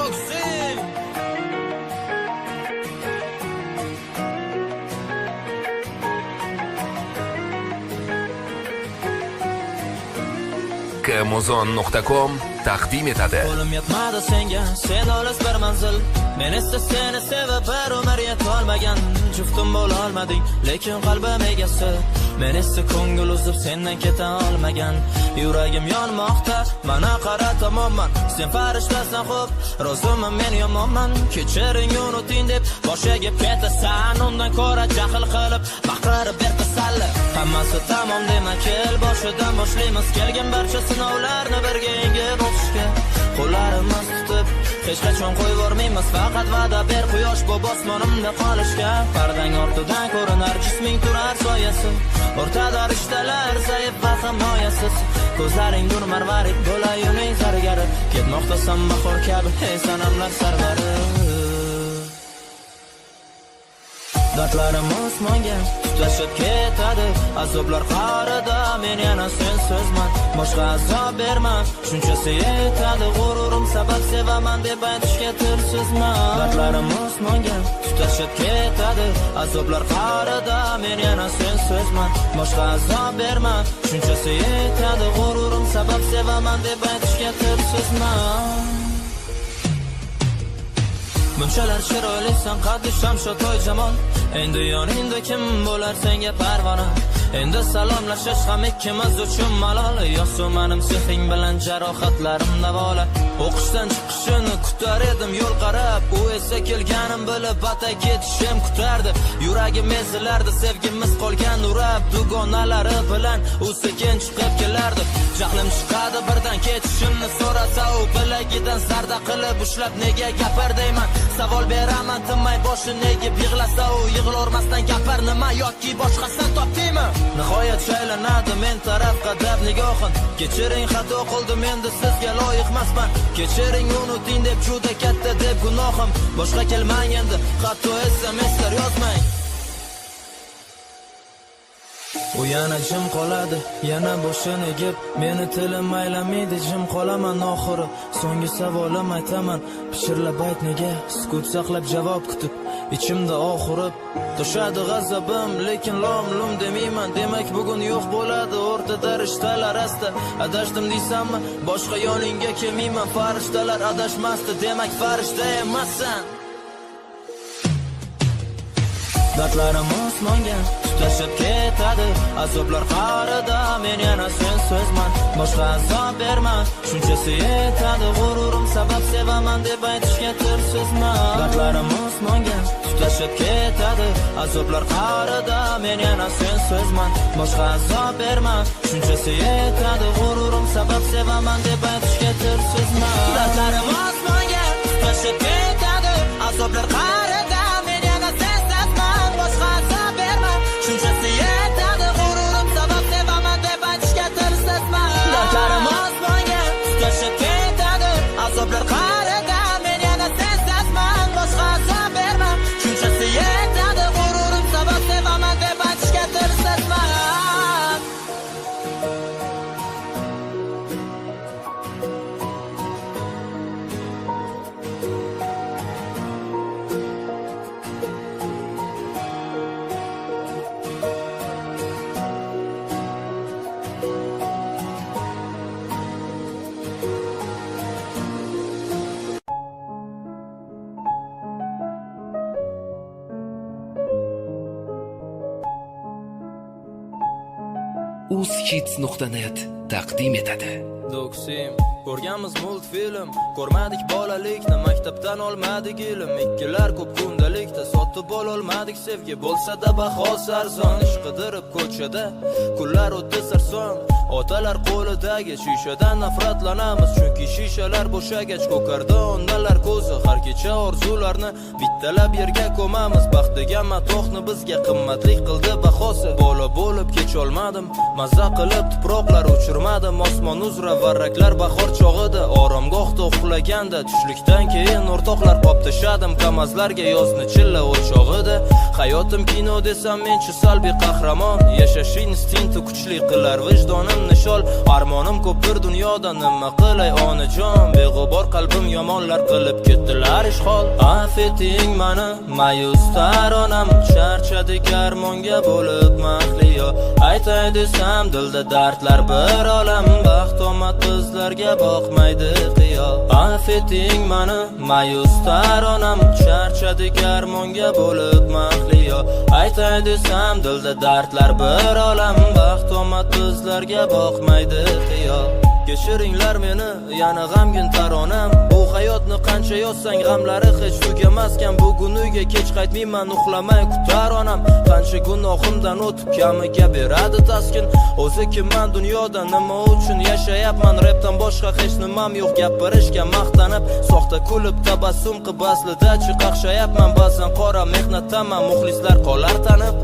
Doksin Amazon.com taqdim etadi. Qo'lim yetmadi senga, sen olis bir manzil. Men esa seni sevib bir umr yetolmagan. Juftim bo'la olmading, lekin qalbim egasi. Men esa ko'ngil uzib sendan keta olmagan. Yuragim yonmoqda, mana qara tomonman. Sen farishtasan xo'p, roziman men yomonman. Kechiring unuting deb boshiga ketasan. Undan ko'ra jahl qilib, baqirib ber tasalli. Hammasi tamom dema, kel boshidan boshlaymiz. Kelgan barcha sinovlarni birga yengib o'tishga. Qo'llarimiz tutib, hech qachon qo'yvormaymiz. Faqat va'da ber quyosh bu osmonimda qolishga. Pardang ortidan ko'rinar jisming turar soyasi. O'rtada rishtalar zaif va himoyasiz. Ko'zlaring nur marvarid bo'layuning zargari. Ketmoqdasan bahor kabi, ey sanamlar sarvari. Dardlarim osmonga tutashib ketadi. Azoblar qarida men yana sensizman. Boshqa azob berma, shunchasi yetadi. G'ururim sabab sevaman deb aytishga tilsizman. Dardlarim osmonga tutashib ketadi. Azoblar qarida men yana sensizman. Boshqa azob berma, shunchasi yetadi. G'ururim sabab sevaman deb aytishga tilsizman. Bunchalar chiroylisan qaddi shamsho to'y jamol. Endi yoningda kim bo'lar senga parvona? Endi salomlashish ham ikkimiz uchun malol. Yo'qsa mening sehring bilan jarohatlarim davola. O'qishdan chiqishini kutar edim yo'l qarab. U esa kelganim bilib batay ketishim kutardi. Yuragim ezilardi sevgimiz qolgan urab. Dugonalari bilan u sekin chiqib kelardi. Jahlim chiqadi birdan ketishimni so'rasa u bilagidan zarda qilib ushlab nega gapir deyman. Savol beraman tinmay boshi nega yig'lasa u yig'lormasdan gapir nima yoki boshqasini topdingmi? Nihoyat shaylanadi men tarafga dab nigohin. Kechiring xato qildim endi sizga loyiqmasman. Kechiring unuting deb juda katta deb gunohim. Boshqa kelmang endi hatto SMS'lar yozmang. U yana jim qoladi, yana boshini egib, meni tilim maylamaydi, jim qolaman oxiri. So'nggi savolim aytaman, pichirlab ayt nega, sukut saqlab javob kutib, ichimda oxirib to'shadi g'azabim, lekin lom-lum demayman. Demak bugun yo'q bo'ladi o'rtada rishtalar asta. Adashdim deysanmi? Boshqa yoningga kelmayman. Farishtalar adashmasdi, demak farishta emassan. Dardlarim osmonga tutashib ketadi. Azoblar qarida men yana sensizman. Boshqa azob berma, shunchasi yetadi. G'ururim sabab sevaman deb aytishga tilsizman. Dardlarim osmonga tutashib ketadi. Azoblar qarida men yana sensizman. Boshqa azob berma, shunchasi yetadi. G'ururim sabab sevaman deb aytishga tilsizman. Dardlarim osmonga tutashib ketadi. Azoblar qarida men yana sensizman. Boshqa azob berma, shunchasi yetadi. G'ururim sabab sevaman deb aytishga tilsizman. Dardlarim osmonga tutashib ketadi. Azoblar qarida men yana sensizman. Boshqa azob berma, shunchasi yetadi. G'ururim sabab sevaman deb aytishga tilsizman. Uzkids.net taqdim etadi. Doksin ko'rganmiz multfilm, ko'rmadik bolalikni, maktabdan olmadik ilm. Ikkilar ko'p kundalikda sotib ololmadik sevgi. Bo'lsa-da bahosi arzon, ish qidirib ko'chada kunlar o'tdi sarson. Otalar qo'lidagi shishadan nafratlanamiz, chunki shishalar bo'shagach ko'kardi ondalar ko'zi. Har kecha orzularni bittalab yerga ko'mamiz. Baxt degan matohni bizga qimmatlik qildi bahosi. Bola bo'lib kech olmadim, mazza qilib tuproqlar uchirmadim. Osmon uzra varraklar bahor chog'ida, oromgohda uxlaganda tushlikdan keyin o'rtoqlar qoptashadim. Kamazlarga yozni chilla o'chog'ida. Hayotim kino desam menchi salbiy qahramon. Yashash instinkti kuchli qilar vijdonimni shol. Armonim ko'pdir dunyoda, nima qilay onajon? Beg'ubor qalbim yomonlar qilib ketdilar ishg'ol. Affeting mani mayus taronam, charchadik armonga bo'lib mahliyo. Aytay desam dilda dardlar bir olam, baxt omad bizlarga boqmaydi qiyo. Affeting mani mayus taronam, charchadik armonga bo'lib mahliyo. Aytay desam dilda dardlar bir olam, baxt omad bizlarga boqmaydi qiyo. Kechiringlar meni, yana g'amgin taronam. Bu hayotni qancha yozsang g'amlari hech tugamaskan. Bugun uyga kech qaytmayman, uxlamay kutar onam. Qancha gunohimdan o'tib kamiga beradi taskin. O'zi kimman dunyoda, nima uchun yashayapman? Rapdan boshqa hech nimam yo'q, gapirishga maqtanib, soxta kulib tabassum qilib aslida chiqaqshayapman. Ba'zan qora mehnatdaman, muxlislar qolar tanib.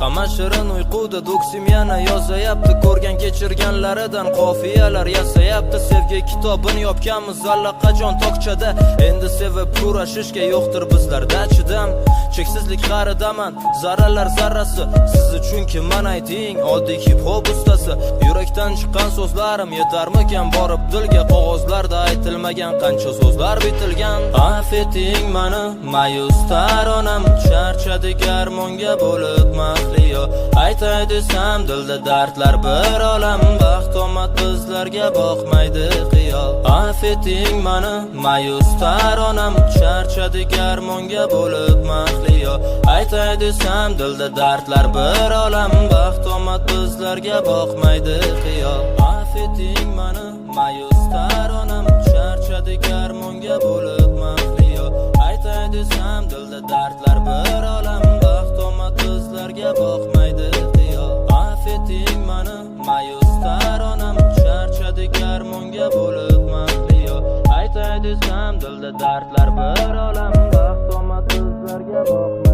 Hamma shirin uyquda doksim yana yozayapti, ko'rgan kechirganlaridan qofiyalar yasayapti. Sevgi kitobini yopganmiz allaqachon tokchada, endi sevib kurashishga yo'qdir bizlarda chidam. Cheksizlik qaridaman, zarralar zarrasi, siz uchun kimman ayting, oddiy hip hop ustasi. Yurakdan chiqqan so'zlarim yetarmikan borib dilga? Qog'ozlarda aytilmagan qancha so'zlar bitilgan. Affeting mani mayus taronam, charchadik armonga bo'lib mahliyo. Aytay desam dilda dardlar bir olam, baxt omad bizlarga boqmaydi qiyo. Affeting mani mayus taronam, charchadik armonga bo'lib mahliyo. Aytay desam dilda dardlar bir olam, baxt omad bizlarga boqmaydi qiyo. Affeting mani mayus taronam, charchadik armonga bo'lib mahliyo. Aytay desam dilda dardlar bir olam, baxt omad bizlarga boqmaydi qiyo. Affeting mani mayus taronam, charchadik armonga bo'lib mahliyo. Aytay desam dilda dardlar bir olam, baxt omad bizlarga boqmaydi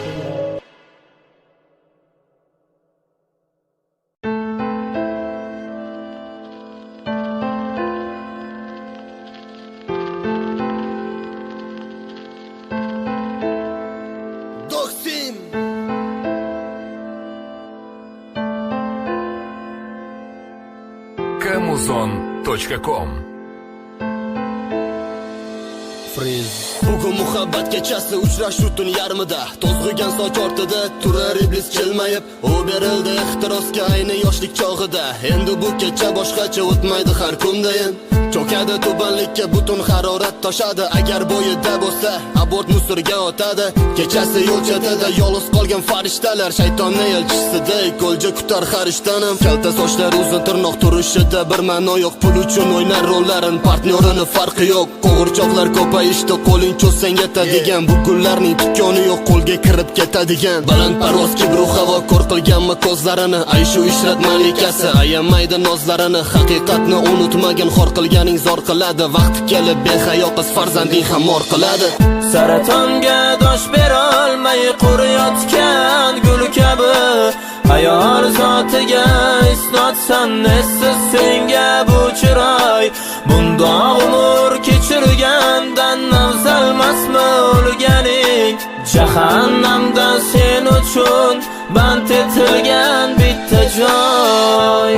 qiyo. Kamuzon.com Bugun muhabbat kechasi uchrashuv tun yarmida, to'zg'igan soch ortida turar iblis jilmayib. U berildi ehtirosga ayni yoshlik chog'ida, endi bu kecha boshqacha o'tmaydi har kundayin. Cho'kadi tubanlikka butun harorat toshadi, agar bo'yida bo'lsa abort musurga otadi. Kechasi yo'l chetida yolg'iz qolgan farishtalar, shaytonning elchisiday qo'lja kutar harishtanim. Kalta sochlar, uzun tirnoq turishida bir ma'no yo'q, pul uchun o'ynar rollarin partnyorini farqi yo'q. Qo'g'irchoqlar ko'payishda qo'ling cho'ssang yetadigan, bu gullarning tikkoni yo'q, qo'lga kirib ketadigan. Baland parvoz kibru havo ko'r qilganmi ko'zlarini, ay shu ishrat malikasi ayamaydi nozlarini. Haqiqatni unutmagan xor qilganing zor qiladi, vaqti kelib behayo qiz farzanding ham mor qiladi. Saratonga dosh berolmay quriyotgan gul kabi, ayol zotiga isnotsan nesiz senga bu chiroy. Bundoq umr kechirgandan afzalmasmi o'lganing? Jahannamda sen uchun band etilgan bitta joy.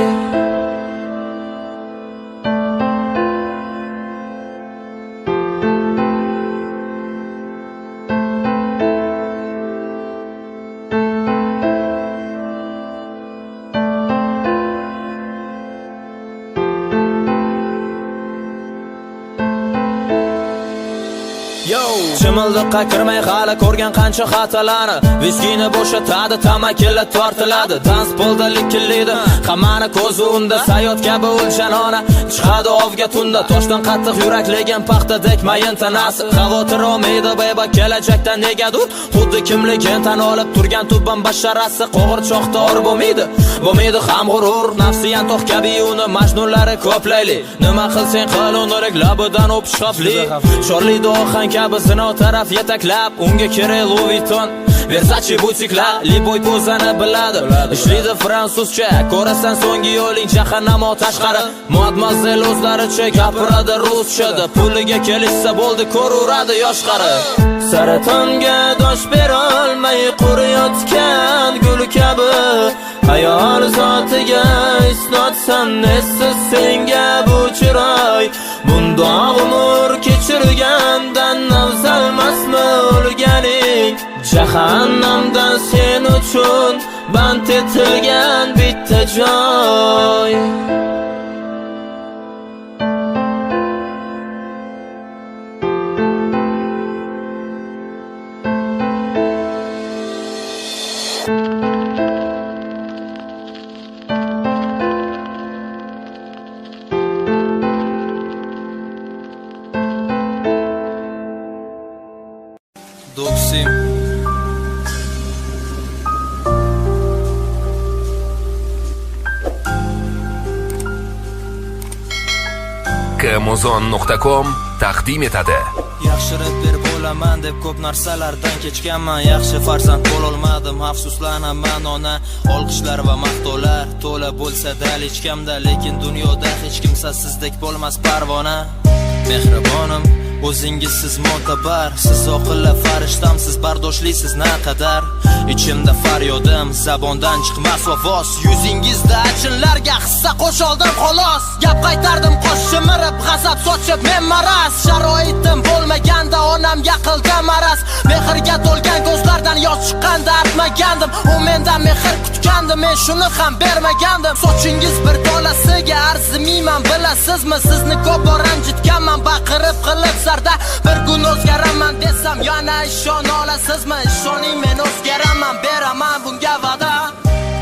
Chimildiqqa kirmay hali ko'rgan qancha xatolarni, viskini bo'shatadi, tamakilar tortiladi, dans polda likillaydi, hammani ko'zi unda, sayot kabi o'lchanona chiqadi ovga tunda. Toshdan qattiq yurakligin paxtadek mayin tanasi, xavotir olmaydi beba kelajakdan negadir, xuddi kimligin tan olib turgan tuban basharasi. Qo'g'irchoqda or bo'lmaydi ham g'urur, nafsiyan to'q kabi uni majnunlari ko'playli. Nima qilsang qil uni labidan o'pish xavfli, chorlaydi ohang kabi zino taraf yetaklab, unga kerak Louis Vuitton, Versace butiklar, Liboy pozani biladi, ishlaydi fransuzcha, ko'rasan so'nggi yo'ling jahannam tashqari. Mademoiselle o'zlaricha gapiradi ruschada, puliga kelishsa bo'ldi ko'ruradi yosh qari. Saratonga dosh berolmay quriyotgan gul kabi, Hayol zotiga isnotsan nesiz senga bu chiroy. Bundoq umr kechirgandan afzalmasmi o'lganing? Jahannamda sen uchun band etilgan bitta joy. Doksim Kmuzon.com taqdim etadi. yaxshi rapper bo'laman deb ko'p narsalardan kechganman. Yaxshi farzand bo'lolmadim, afsuslanaman. Ona olqishlar va maqtovlar to'la bo'lsa-da hechkamda, lekin dunyoda hech kimsa sizdek bo'lmas parvona. Mehribonim, o'zingizsiz mo'tabar, siz oqilla farishtamsiz, bardoshlisiz naqadar. Ichimda faryodim, zabondan chiqmas ovoz, yuzingizda achinlarga hissa qo'shildim xolos. Gap qaytardim qo'sh shimirib, g'azab sochib men maraz. Sharoitim bo'lmaganda onamga qildim maraz. Mehrga to'lgan ko'zlardan yosh chiqqanda artmagandim, u mendan mehr kutgandi, men shuni ham bermagandim. Sochingiz bir dolasiga arzimayman, bilasizmi? Sizni ko'p bor ranjitganman, baqirib qilib sarda. Bir kun o'zgaraman desam yana ishona olasizmi? Ishoning, men o'zgaraman, beraman bunga va'da.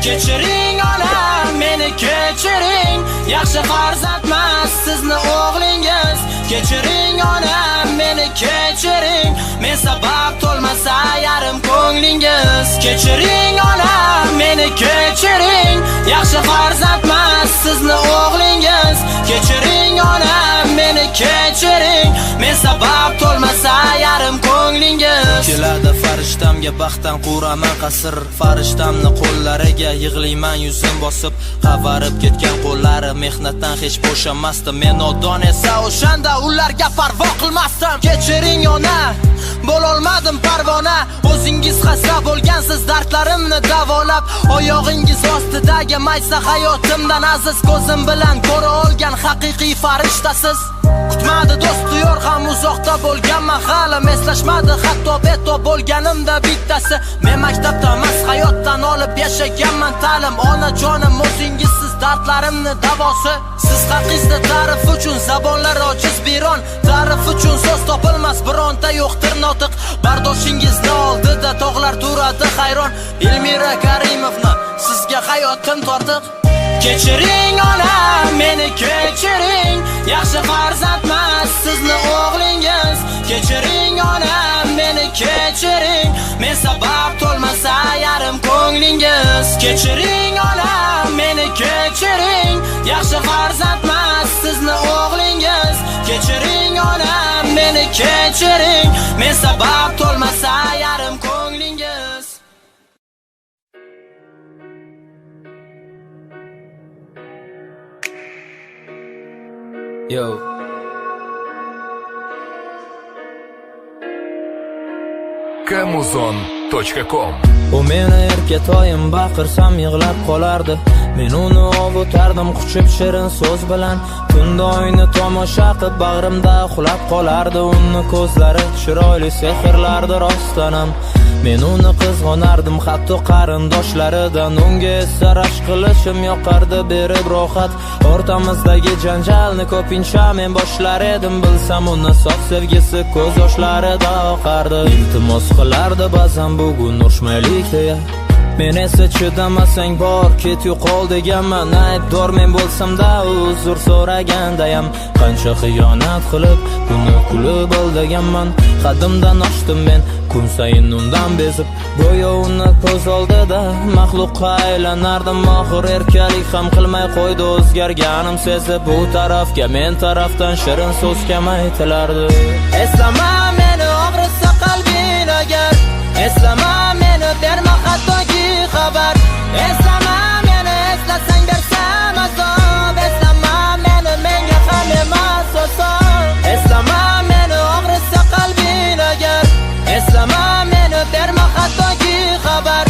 Kechiring onam, meni kechiring, yaxshi farzandmas sizni o'g'lingiz. Kechiring onam, meni kechiring, men sabab to'lmasa yarim ko'nglingiz. Kechiring onam, meni kechiring, yaxshi farzandmas sizni o'g'lingiz. Kechiring onam, meni kechiring, men sabab to'lmasa yarim ko'nglingiz. Keladi farishtamga baxtdan quraman qasr, farishtamni qo'llariga yig'layman yuzim bosib. Qavarib ketgan qo'llari mehnatdan hech bo'shamasdi, men nodon esa o'shanda ularga parvo qilmasdim. Kechiring ona, bo'lolmadim parvona, o'zingiz xasta bo'lgansiz dardlarimni davolab. Oyog'ingiz ostidagi maysa hayotimdan aziz, ko'zim bilan ko'ra olgan haqiqiy farishtasiz. Kutmadi do'st yor ham uzoqda bo'lganman hali, eslashmadi hatto beto bo'lganimda bittasi. Men maktabda emas hayotdan olib yashaganman ta'lim. Onajonim o'zingizsiz dardlarimni davosi. Siz haqingizda ta'rif uchun zabonlar ojiz biron, ta'rif uchun so'z topilmas, bironta yo'qdir notiq. Bardoshingizni oldida tog'lar turadi hayron. Ilmira Karimovna, sizga hayotim tortiq. Kechiring onam, meni kechiring, yaxshi farzandmas sizni o'g'lingiz. Kechiring onam, meni kechiring, men sabab to'lmasa yarim ko'nglingiz. Kechiring onam, meni kechiring, yaxshi farzandmas sizni o'g'lingiz. Kechiring onam, meni kechiring, men sabab to'lmasa yarim ko'nglingiz. Yo Kmuzon.com U meni erkatoyim, baqirsam yig'lab qolardi. Men uni ovutardim quchib shirin so'z bilan. Tunda oyni tomosha qilib bag'rimda uxlab qolardi. Uni ko'zlari chiroyli sehrlardi rostdanam. Men uni qizg'onardim hatto qarindoshlaridan. Unga esa rashk qilishim yoqardi, berib rohat. O'rtamizdagi janjalni ko'pincha men boshlar edim. Bilsam uni sof sevgisi ko'z yoshlarida oqardi. Iltimos qilardi ba'zan bugun urishmaylik deya. Men esa chidamasang bor, ket yo'qol deganman. Aybdor men bo'lsam-da uzr so'ragandayam. Qancha xiyonat qilib buni kulib olganman. Qadimdan ochdim men kun sayin undan bezib. Go'yo uni ko'z oldida maxluqqa aylanardim. Oxir erkalik ham qilmay qo'ydi, o'zgarganim sezib. Bu tarafga men tarafdan shirin so'z kam aytilardi. Eslama meni og'risa qalbing agar, eslama meni berma hattoki xabar. Eslama meni, eslasang bersam azob. Eslama meni, menga ham emas oson. Eslama meni og'risa qalbing agar, eslama meni berma hattoki xabar.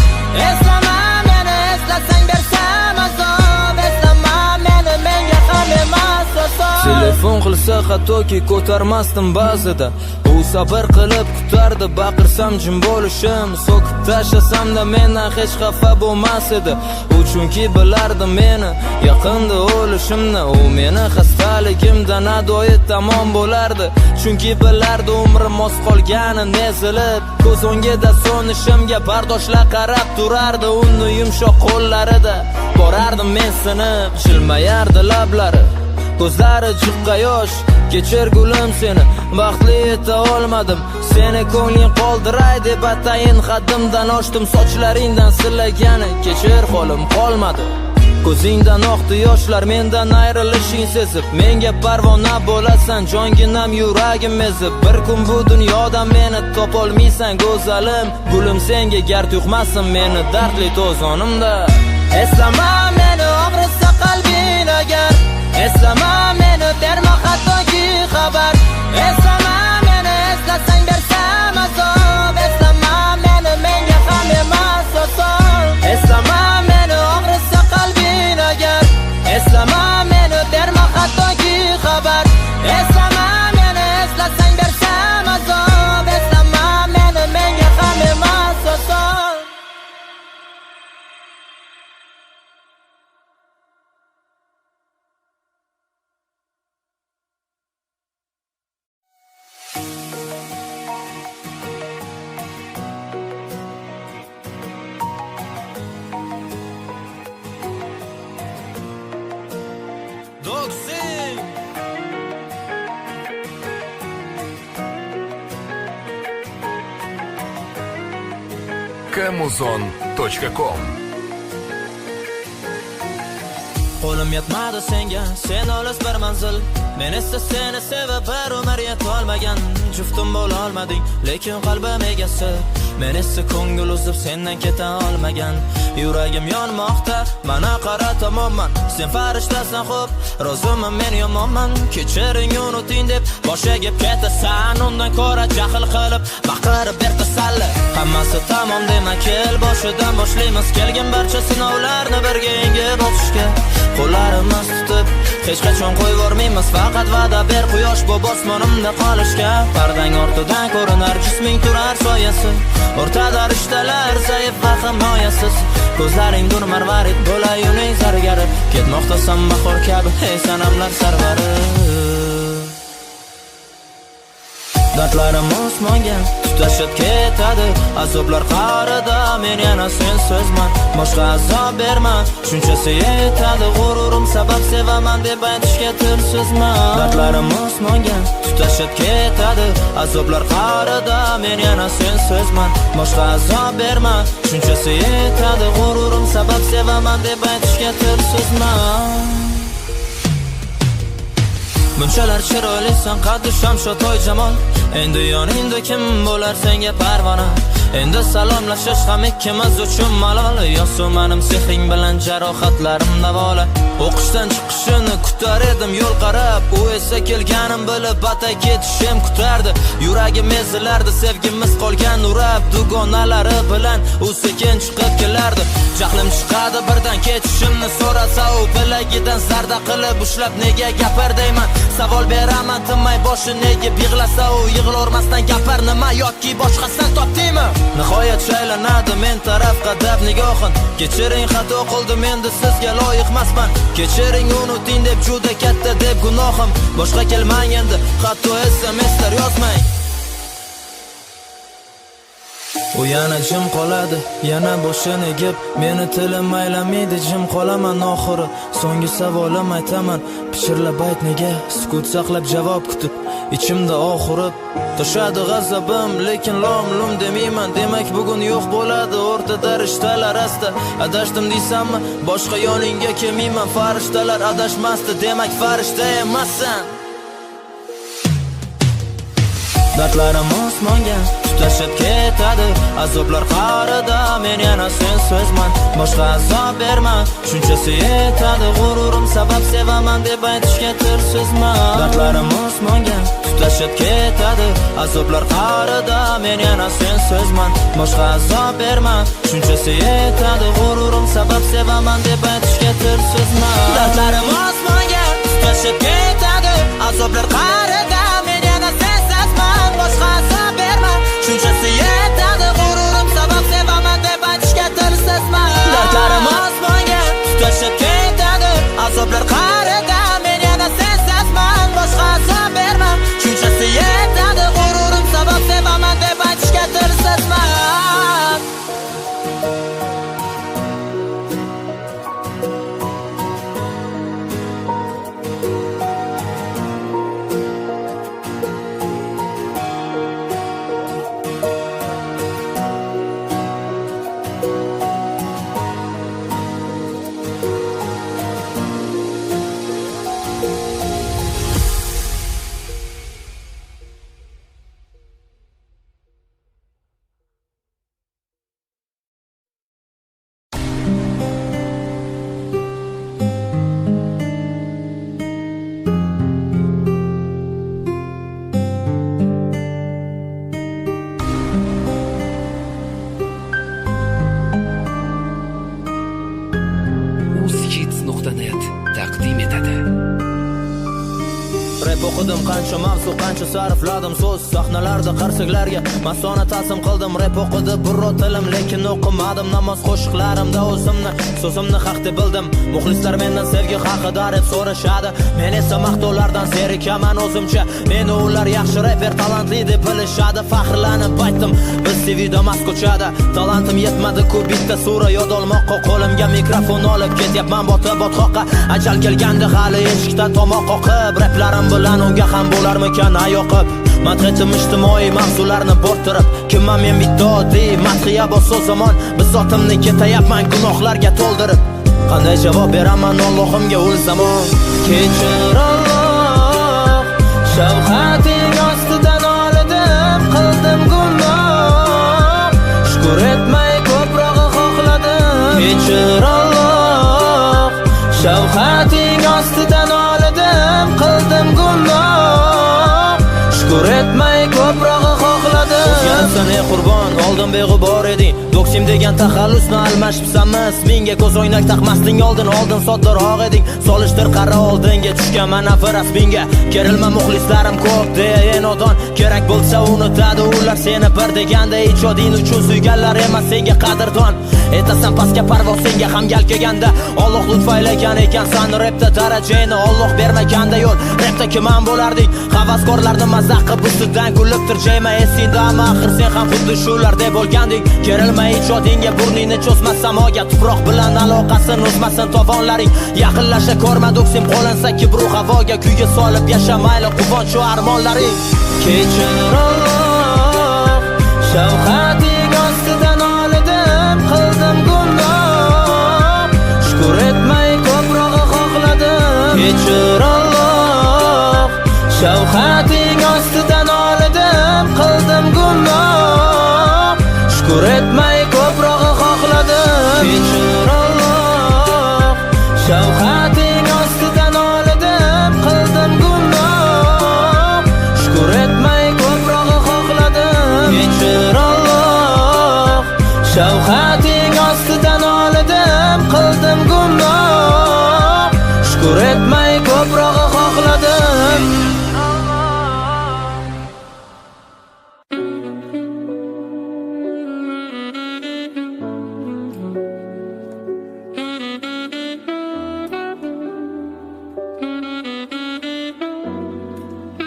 Eslama meni, eslasang bersam qilsa hattoki ko'tarmasdim ba'zida. U sabr qilib kutardi, baqirsam jim bo'lishim, so'kib tashlasam-da mendan hech xafa bo'lmas edi. U chunki bilardi meni yaqinda o'lishimni, u meni xastaligimdan adoyi tamom bo'lardi. Chunki bilardi umrim oz qolganini ezilib, ko'z o'ngida so'nishimga bardoshlar qarab turardi. Uni yumshoq qo'llarida borardim men sinib, jilmayardi lablari, ko'zlari jiqqa yosh. Kechir gulim seni, baxtli eta olmadim, seni ko'ngling qoldiray deb atayin haddimdan oshdim. Sochlaringdan silagani kechir qo'lim qolmadi. Ko'zingdan oqdi yoshlar mendan ayrilishing sezib, menga parvona bo'lasan jonginam yuragim ezib. Bir kun bu dunyoda meni topolmaysan go'zalim, gulim senga gard yuqmasin meni dardli to'zonimda. Eslama meni og'risa qalbing agar, eslama meni berma hattoki xabar. Eslama meni eslasang bersam azob, eslama meni menga ham emas oson. Eslama meni og'risa qalbing agar, eslama meni berma hattoki xabar. Eslama meni eslasang bersam azob, eslama meni menga ham emas oson. Kamuzon.com. Qo'lim yetmadi senga, sen olis bir manzil. Men esa seni sevib bir umr yetolmagan. Juftim bo'la olmading, lekin qalbim egasi. Men esa ko'ngil uzib sendan keta olmagan. Yuragim yonmoqda, mana qara tomonman. Sen farishtasan xo'p, roziman men yomonman. Kechiring unuting deb boshiga ketasan, undan ko'ra jahl qilib baqirib ber tasalli. Hammasi tamom dema, kel boshidan boshlaymiz. Kelgan barcha sinovlarni birga yengib o'tishga. Qo'llarimiz tutib, hech qachon qo'yvormaymiz. Faqat va'da ber quyosh bu osmonimda qolishga. Pardang ortidan ko'rinar jisming turar soyasi. O'rtada rishtalar zaif va himoyasiz. Ko'zlaring dur marvarid bo'lay uning zargari. Ketmoqdasan bahor kabi, ey sanamlar sarvari. Dardlarim osmonga tutashib ketadi, azoblar qarida men yana sensizman. Boshqa azob berma, shunchasi yetadi. G'ururim sabab sevaman deb aytishga tilsizman. Dardlarim osmonga tutashib ketadi, azoblar qarida men yana sensizman. Boshqa azob berma, shunchasi yetadi. G'ururim sabab sevaman deb aytishga tilsizman. Bunchalar chiroylisan qaddi shamsho toy jamol. Endi yoningda kim bo'lar senga parvona? Endi salomlashish ham ikkimiz uchun malol. Yo'su mening sehring bilan jarohatlarim davola. O'qishdan chiqishini kutar edim yo'l qarab, u esa kelganim bilib atay ketishim kutardi. Yuragim ezilardi, sevgimiz qolgan urab. Dugonalari bilan u sekin chiqib kelardi. Jahlim chiqadi birdan ketishimni so'rasa, u bilagidan zarda qilib ushlab nega gapir deyman. Savol beraman tinmay, boshi nega yig'lasa, u yig'lormasdan gapir nima yoki boshqasidan topdingmi? Nihoyat shaylanadi men taraf qadab nigohin. Kechiring xato qildim, endi sizga loyiqmasman. Kechiring unuting deb juda katta deb gunohim. Boshqa kelmang endi, hatto SMS'lar yozmang. U yana jim qoladi, yana boshini egib, meni tilim maylamaydi, jim qolaman oxiri. So'nggi savolim aytaman, pichirlab ayt nega, sukut saqlab javob kutib, ichimda oxirib toshadi g'azabim, lekin lom-lum demayman. Demak bugun yo'q bo'ladi o'rtada rishtalar asta. Adashdim deysanmi, boshqa yoningga kelmayman. Farishtalar adashmasdi, demak farishta emassan. Dardlarim osmonga tutashib ketadi, azoblar qarida men yana sensizman. Boshqa azob berma, shunchasi yetadi. G'ururim sabab sevaman deb aytishga tilsizman. Dardlarim osmonga tutashib ketadi, azoblar qarida men yana sensizman. Boshqa azob berma, shunchasi yetadi. G'ururim sabab sevaman deb aytishga tilsizman. Dardlarim osmonga tutashib ketadi, azoblar rap o'qidim, qancha mavzu, qancha sarfladim so'z sahnalarda qarsaklarga masona ta'sim qildim. Rap o'qidi birro tilim, lekin o'qimadim. Namoz qo'shiqlarimda o'zimni, so'zimni haq deb bildim. Muxlislar mendan sevgi haqida deb so'rashadi, men esa maqtovlardan zerikaman o'zimcha. Meni ular yaxshi reper, talantli deb bilishadi. Faxrlanib aytdim, biz CV'da mas ko'chada. Talantim yetmadi-ku bitta sura yod olmoqqa. Qo'limga mikrofon olib ketyapman botqoqqa. Ajal kelganda hali eshikda tomoq qoqib, raplarim bilan unga ham bo'larmikan ayoqib. Madhiyatim ijtimoiy mavzularni bo'rtirib, kimman men bitta oddiy madhiya bo'lsa zamon, bizotimni ketayapman gunohlarga to'ldirib. Qanday javob beraman Allohimga ul zamon? Kechir Alloh, shafqating ostidan olidim, qildim gunoh. Shukr etmay ko'proq xohladim. Kechir Alloh, shafqating ostidan olidim, qildim gunoh. Shukr etmay ko'proq xohladim. O'zgarsan ey qurbon, oldin beg'ubor eding. Doksim degan taxallusni almashibsanmiz. Menga ko'z o'ynak taqmasding, oldin soddaroq eding. Solishtir qara oldinga tushgan mana rasmingga. Kerilma muxlislarim ko'p deya nodon, kerak bo'lsa unutadi ular seni bir deganda. Ijoding uchun suyganlar emas senga qadrdon. Aytasan pastga parvoz senga ham gal kelganda. Alloh lutfaylagan ekansan rapda darajangni, Alloh bermaganda yo'l. Rapda kimman bo'larding? Havaskorlarni mazaq qilib ustidan kulib tirjayma. Esingdami axir sen ham xuddi shularday bo'lganding. Kerilma ijodingga burningni cho'smas samoga, tuproq bilan aloqasini uzmasin tovonlaring. Yaqinlasha ko'rma doksim qo'lansa kibru havoga, kuyga solib yasha mayli quvonch va armonlaring. Kechir Alloh, shafqating ostidan olidim, qildim gunoh. Shukr etmay ko'proq xohladim. Kechir Alloh, shafqating ostidan olidim, qildim gunoh. Shukr etmay ko'proq xohladim. Kechir Alloh, shafqating ostidan olidim, qildim gunoh. Shukr etmay ko'proq xohladim. Kechir Alloh, shafqating ostidan olidim, qildim gunoh. Shukr etmay ko'proq xohladim.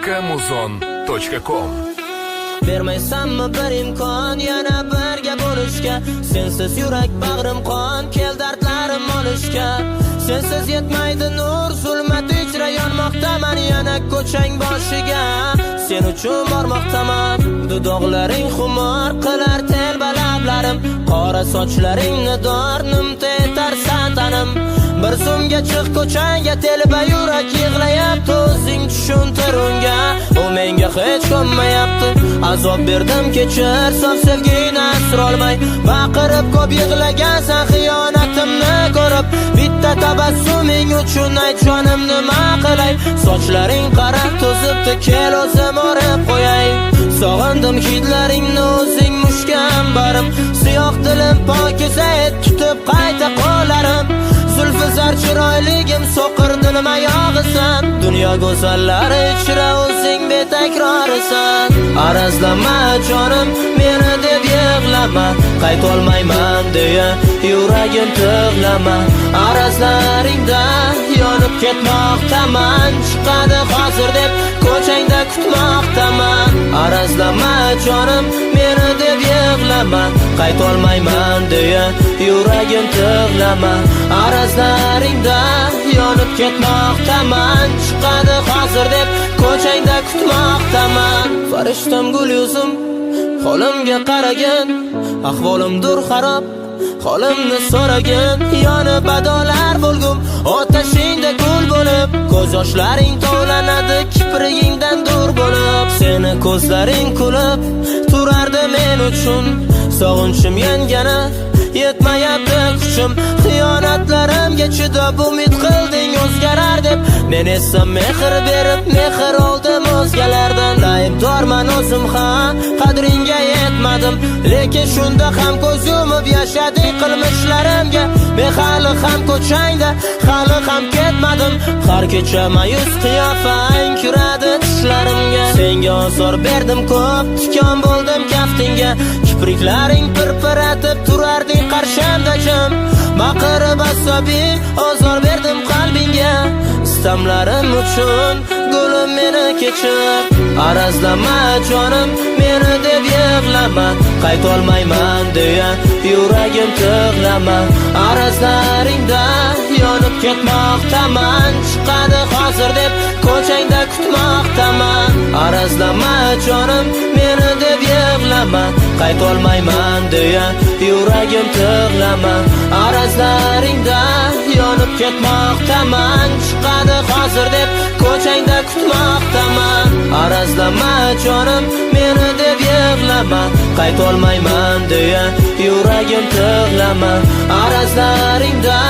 Kamuzon.com Bermaysanmi bir imkon yana birga bo'lishga? Sensiz yurak bag'rim qon, kel dardlarim olishga. Sensiz yetmaydi nur, zulmat ichra yonmoqdaman yana ko'chang boshiga. Sen uchun bormoqdaman, dudoqlaring xumor qilar telba lablarim, qora sochlaringni dornim tetarsan tanim. Bir so'mga chiq ko'changa, telba yurak yig'layapti, o'zing tushuntir unga. U menga hech ko'nmayapti, azob berdim kechir, sof sevgini asrolmay. Baqirib ko'p yig'lagansan xiyonatimni ko'rib, bitta tabassuming uchun ayt jonim nima qilay. Sochlaring qara to'zibdi, kel o'zim o'rib qo'yay. Sog'indim hidlaringni o'zing mushkam barim, siyoh dilim pokiza et tutib qayta qo'llarim. Zulfizar chiroyligim so'qir dilim ayog'isan, dunyo go'zallari ichra o'zing betakrorisan. Arazlama jonim meni deb yig'lama, qaytolmayman deya yuragim tig'lama. Arazlaringda yonib ketmoqdaman, chiqadi hozir deb ko'changda kutmoqdaman. Arazlama jonim meni deb yig'lama, qaytolmayman deya yuragim tig'lama. Arazlaringda yonib ketmoqdaman, chiqadi hozir deb ko'changda kutmoqdaman. Farishtam gul yuzim, holimga qaragin, ahvolimdur xarob, holimni so'ragin. Yonib adolar bo'lgum, otashingda kul bo'lib, ko'z yoshlaring tovlanadi kiprigingdan dur bo'lib. Seni ko'zlaring kulib turardi men uchun, sog'inchim yengana yetmayapti kuchim. Xiyonatlarimga chidab umid qilding o'zgarar deb deb men esa mehr berib mehr oldim o'zgalardan. Aybdorman o'zim ham qadringga yetmadim, lekin shunda ham ko'z yumib yashading qilmishlarimga. Men hali ham ko'changda, hali ham ketmadim. Har kecha mayus qiyofang kiradi tushlarimga. Senga ozor berdim ko'p, tikon bo'ldim kaftingga. Kipriklaring pirpiratib turarding qarshamda jim. Baqirib asabiy ozor berdim qalbingga. Istamlarim uchun gulim meni kechir. Arazlama jonim meni deb yig'lama, qaytolmayman deya yuragim tig'lama. Arazlaringda yonib ketmoqdaman, chiqadi hozir deb ko'changda kutmoqdaman. Arazlama jonim meni deb yig'lama, qaytolmayman deya yuragim tig'lama. Arazlaringda yonib ketmoqdaman, chiqadi hozir deb ko'changda kutmoqdaman. Arazlama jonim meni deb yig'lama, qaytolmayman deya yuragim tig'lama. Arazlaringda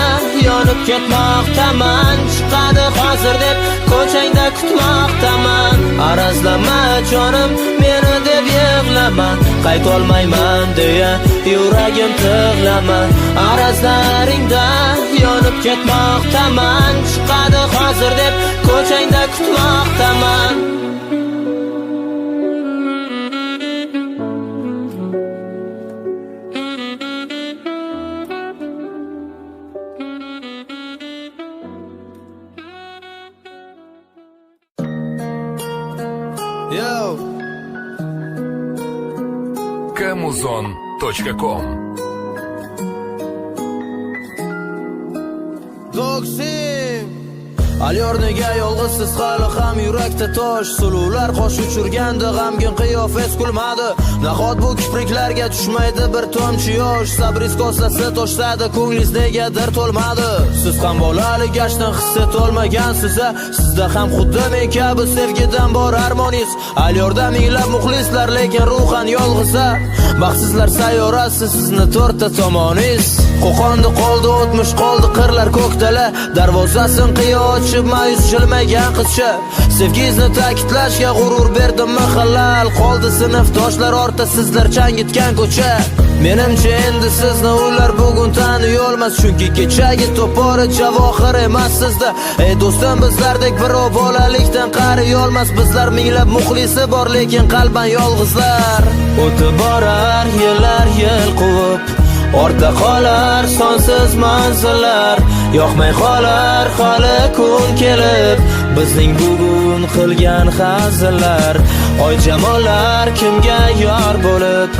yonib ketmoqdaman, chiqadi hozir deb ko'changda kutmoqdaman. Arazlama jonim meni deb yig'lama, qaytolmayman deya yuragim tig'lama. Arazlaringda yonib ketmoqdaman, chiqadi hozir deb ko'changda kutmoqdaman. Camuzon.com. Alyorniga yolg'izsiz hali ham yurakda tosh, suluvlar qosh uchirganda g'amgin qiyofas kulmadi. Nahot bu kipriklarga tushmaydi bir tomchi yosh, sabringiz kosasi toshladi, ko'nglingiz negadir to'lmadi. Siz ham bolalik yoshdan his etolmagansiz, sizda ham xuddi men kabi sevgidan bor armoningiz. Alyorda minglab muxlislar, lekin ruhan yolg'iz. Baxtsizlar sayyorasi sizni to'rtta tomoningiz. Qo'qonda qoldi o'tmish, qoldi qirlar ko'kdala, darvozasin qiyo ochib mayus jilmagan qizcha. Sevgingizni ta'kidlashga g'urur berdimmi halal, qoldi sinfdoshlar ortda sizlar changitgan ko'cha. Menimcha endi sizni ular bugun taniy olmas, chunki kechagi to'pori javohir emas sizda. Ey do'stim, bizlardek birov bolalikdan qariy olmas. Bizlar minglab muxlisi bor, lekin qalban yolg'izlar. O'tib borar yillar yil quvib, ortda qolar sonsiz manzillar. Yoqmay qolar hali kun kelib, bizning bugun qilgan hazillar. Oy jamollar kimga yor bo'lib,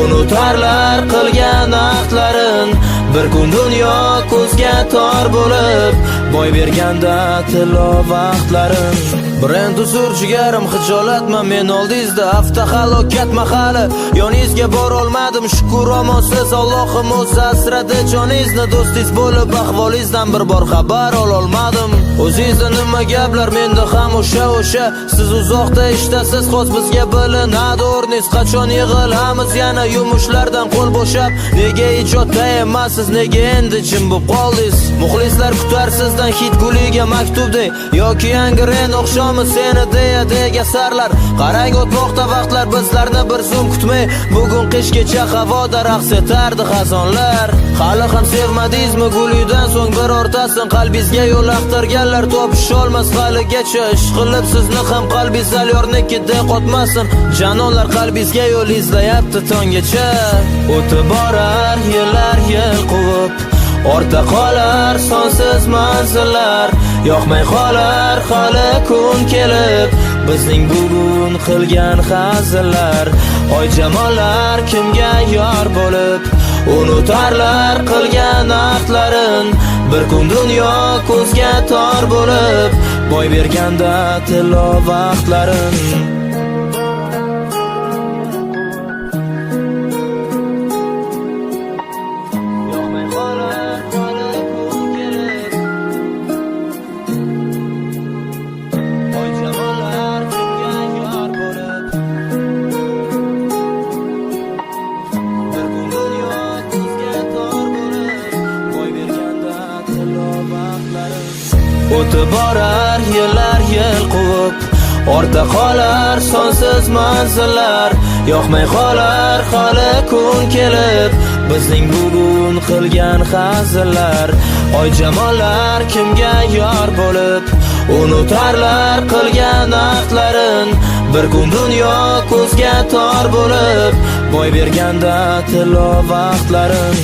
unutarlar qilgan ahdlarin. Bir kun dunyo ko'zga tor bo'lib, boy berganda tilo vaqtlarim. Birin uzr jigarim, hijolatman men oldingizda, hafta halokat mahali. Yoningizga bor olmadim, shukr omonsiz Allohim o'zi asradi joningizni. Do'stingiz bo'lib ahvolingizdan bir bor xabar ololmadim. O'zingizda nima gaplar, menda ham o'sha. Siz uzoqda ishtasiz, hozir bizga bilinadi o'rningiz. Qachon yig'ilamiz yana yumushlardan qo'l bo'shab? Nega ijodda emassiz, nega endi jim bo'lib qoldingiz? Muxlislar kutar sizdan hit guliga maktubdek, yoki yangi ren oqshomi seni deya sarlar. Qarang o'tmoqda vaqtlar, bizlarni bir zum kutmay, bugun qishgacha havoda raqs etardi xazonlar. Hali ham sevmadingizmi gulidan so'ng birortasin? Qalbingizga yo'l axtarganlar topish olmas haligacha. Ish qilib sizni ham qalbingiz alyornikida qotmasin. Janonlar qalbingizga yo'l izlayapti tonggacha. O'tib borar yillar yil quvib, ortda qolar sonsiz manzillar. Yoqmay qolar hali kun kelib, bizning bugun qilgan hazillar. Oy jamollar kimga yor bo'lib, unutarlar qilgan ahdlarin. Bir kun dunyo ko'zga tor bo'lib, boy berganda tilo vaqtlarin. O'tib borar ortda qolar sonsiz manzillar. Yoqmay qolar hali kun kelib bizning bugun qilgan hazillar. Oy jamollar kimga yor bo'lib unutarlar qilgan ahdlarin. Bir kun dunyo ko'zga tor bo'lib boy berganda tilo vaqtlarin.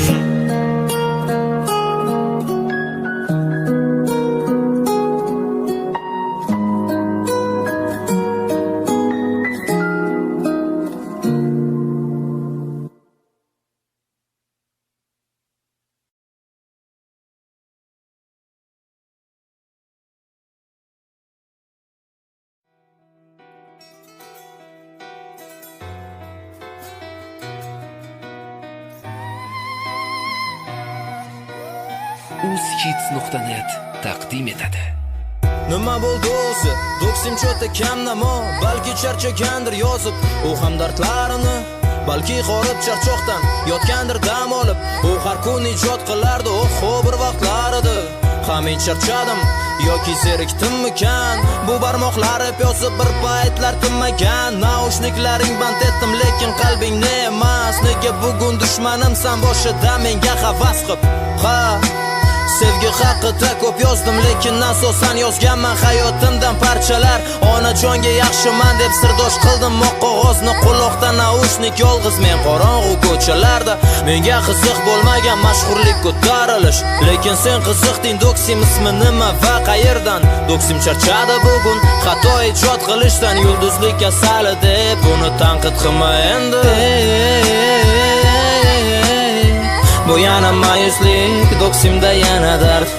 uzhits.net taqdim etadi. Nima bo'ldi o'zi? Doksim cho'ta kamnamo, balki charchagandir yozib u ham dardlarini, balki qorib charchoqdan yotgandir dam olib. U har kun ijod qilardi, oho bir vaqtlar edi. Hamin charchadim yoki zerikdimmikan? Bu barmoqlari yozib bir paytlar tinmagan. Naushniklaring band etdim lekin qalbing ne emas. Nega bugun dushmanimsan boshida menga havas qilib? Ha sevgi haqida ko'p yozdim lekin asosan yozganman hayotimdan parchalar. Onajonga yaxshiman deb sirdosh qildim oq qog'ozni, quloqdan naushnik yolg'iz men qorong'u ko'chalarda. Menga qiziq bo'lmagan mashhurlik ko'tarilish, lekin sen qiziqding. Doksim ismi nima va qayerdan? Doksim charchadi bugun xato ijod qilishdan. Yulduzlik kasali deb buni tanqid qilma endi. Bu yana mayuslik, doksimda yana dard.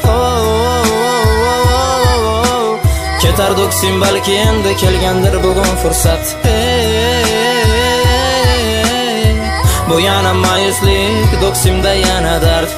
Ketar doksim balki endi kelgandir bugun fursat. Bu yana mayuslik, doksimda yana dard.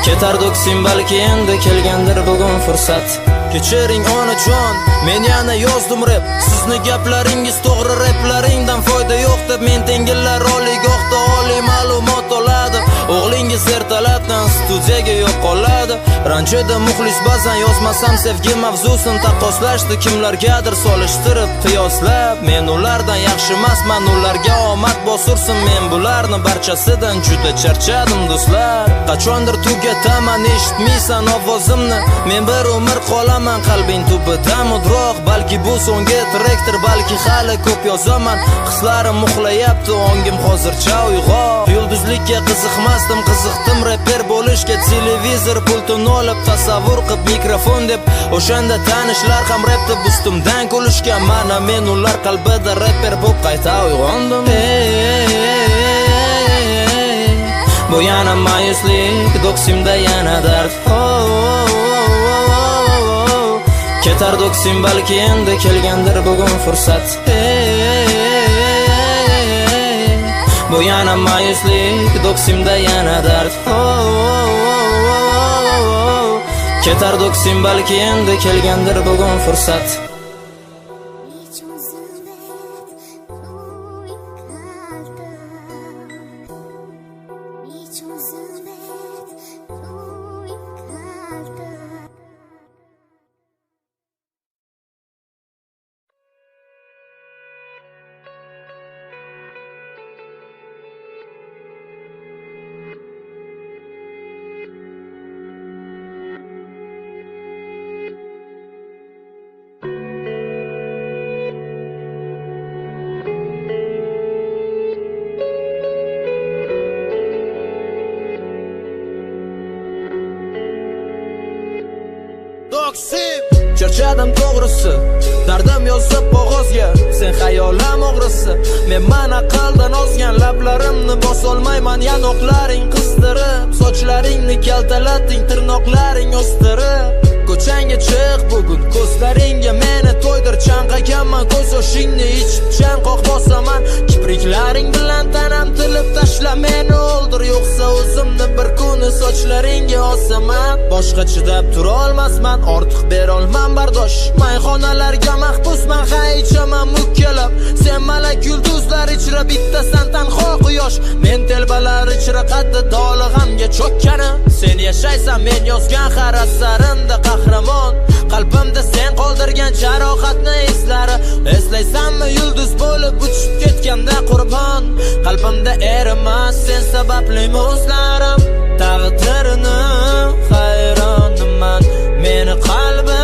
Ketar doksim balki endi kelgandir bugun fursat. Kechiring onajon, men yana yozdim rap. Sizni gaplaringiz to'g'ri, raplaringdan foyda yo'q deb men tengillar oliygohda oliy ma'lumot oladi. O'g'lingiz ertalabdan studiyaga yo'qoladi. Ranjida muxlis ba'zan yozmasam sevgi mavzusini taqqoslashdi. Kimlargadir solishtirib qiyoslab, men ulardan yaxshi emasman, ularga omad bosursin. Men bularni barchasidan juda charchadim do'stlar. Qachondir tugataman, eshitmaysan ovozimni. Men bir umr qolaman qalbing tubida mudroq. Balki bu so'nggi trekdir, balki hali ko'p yozaman. Hislarim muxlayapti, ongim hozircha uyg'oq. Yulduzlikka qiziqmasdim, qiziqdim rapper bo'lishga. Televizor pultini olib tasavvur qilib mikrofon deb o'shanda tanishlar ham rap deb ustimdan kulishgan. Mana men ular qalbida rapper bo'lib qayta uyg'ondim. Bu yana mayuslik, doksimda yana dard. Ketar doksim balki endi kelgandir bugun fursat. Bu yana mayuslik, doksimda yana dard. Ketar doksim balki endi kelgandir bugun fursat. Charchadim to'g'risi, dardim yozib qog'ozga. Sen xayolim o'g'risi, men mana qaldan ozgan. Lablarimni bosolmayman, yanoqlaring qistirib. Sochlaringni kaltalatding, tirnoqlaring o'stirib. Ko'changga chiq bugun, ko'zlaringga meni to'ydir. Chanqaganman, ko'z yoshingni ichib chanqoq bosaman. Kipriklaring bilan tanam tilib tashla, meni o'ldir. Yo'qsa o'zimni bir kuni sochlaringga osaman. Boshqa chidab tura olmasman, ortiq berolman bardosh. Mayxonalarga mahbusman, ichaman mukkalab. Sen malak yulduzlar ichra bittasan tanho quyosh. Men telbalar ichra qaddi tolig'amga cho'kkani. Sen yashaysan, men yozgan har asarimda qahramon. Qalbimda sen eslaysanmi yulduz bo'lib uchib ketganda qurbon qalbimda erimas sen sababli muzlarim taqdirini hayronman meni qalbi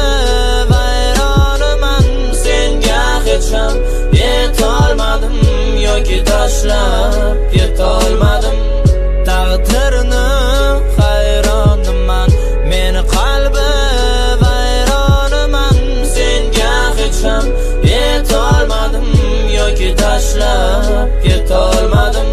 vayronaman senga hech ham yetolmadim yoki tashlab ketolmadim taqdirini hayronman meni qalbi vayronaman senga hech ham yetolmadim yoki tashlab ketolmadim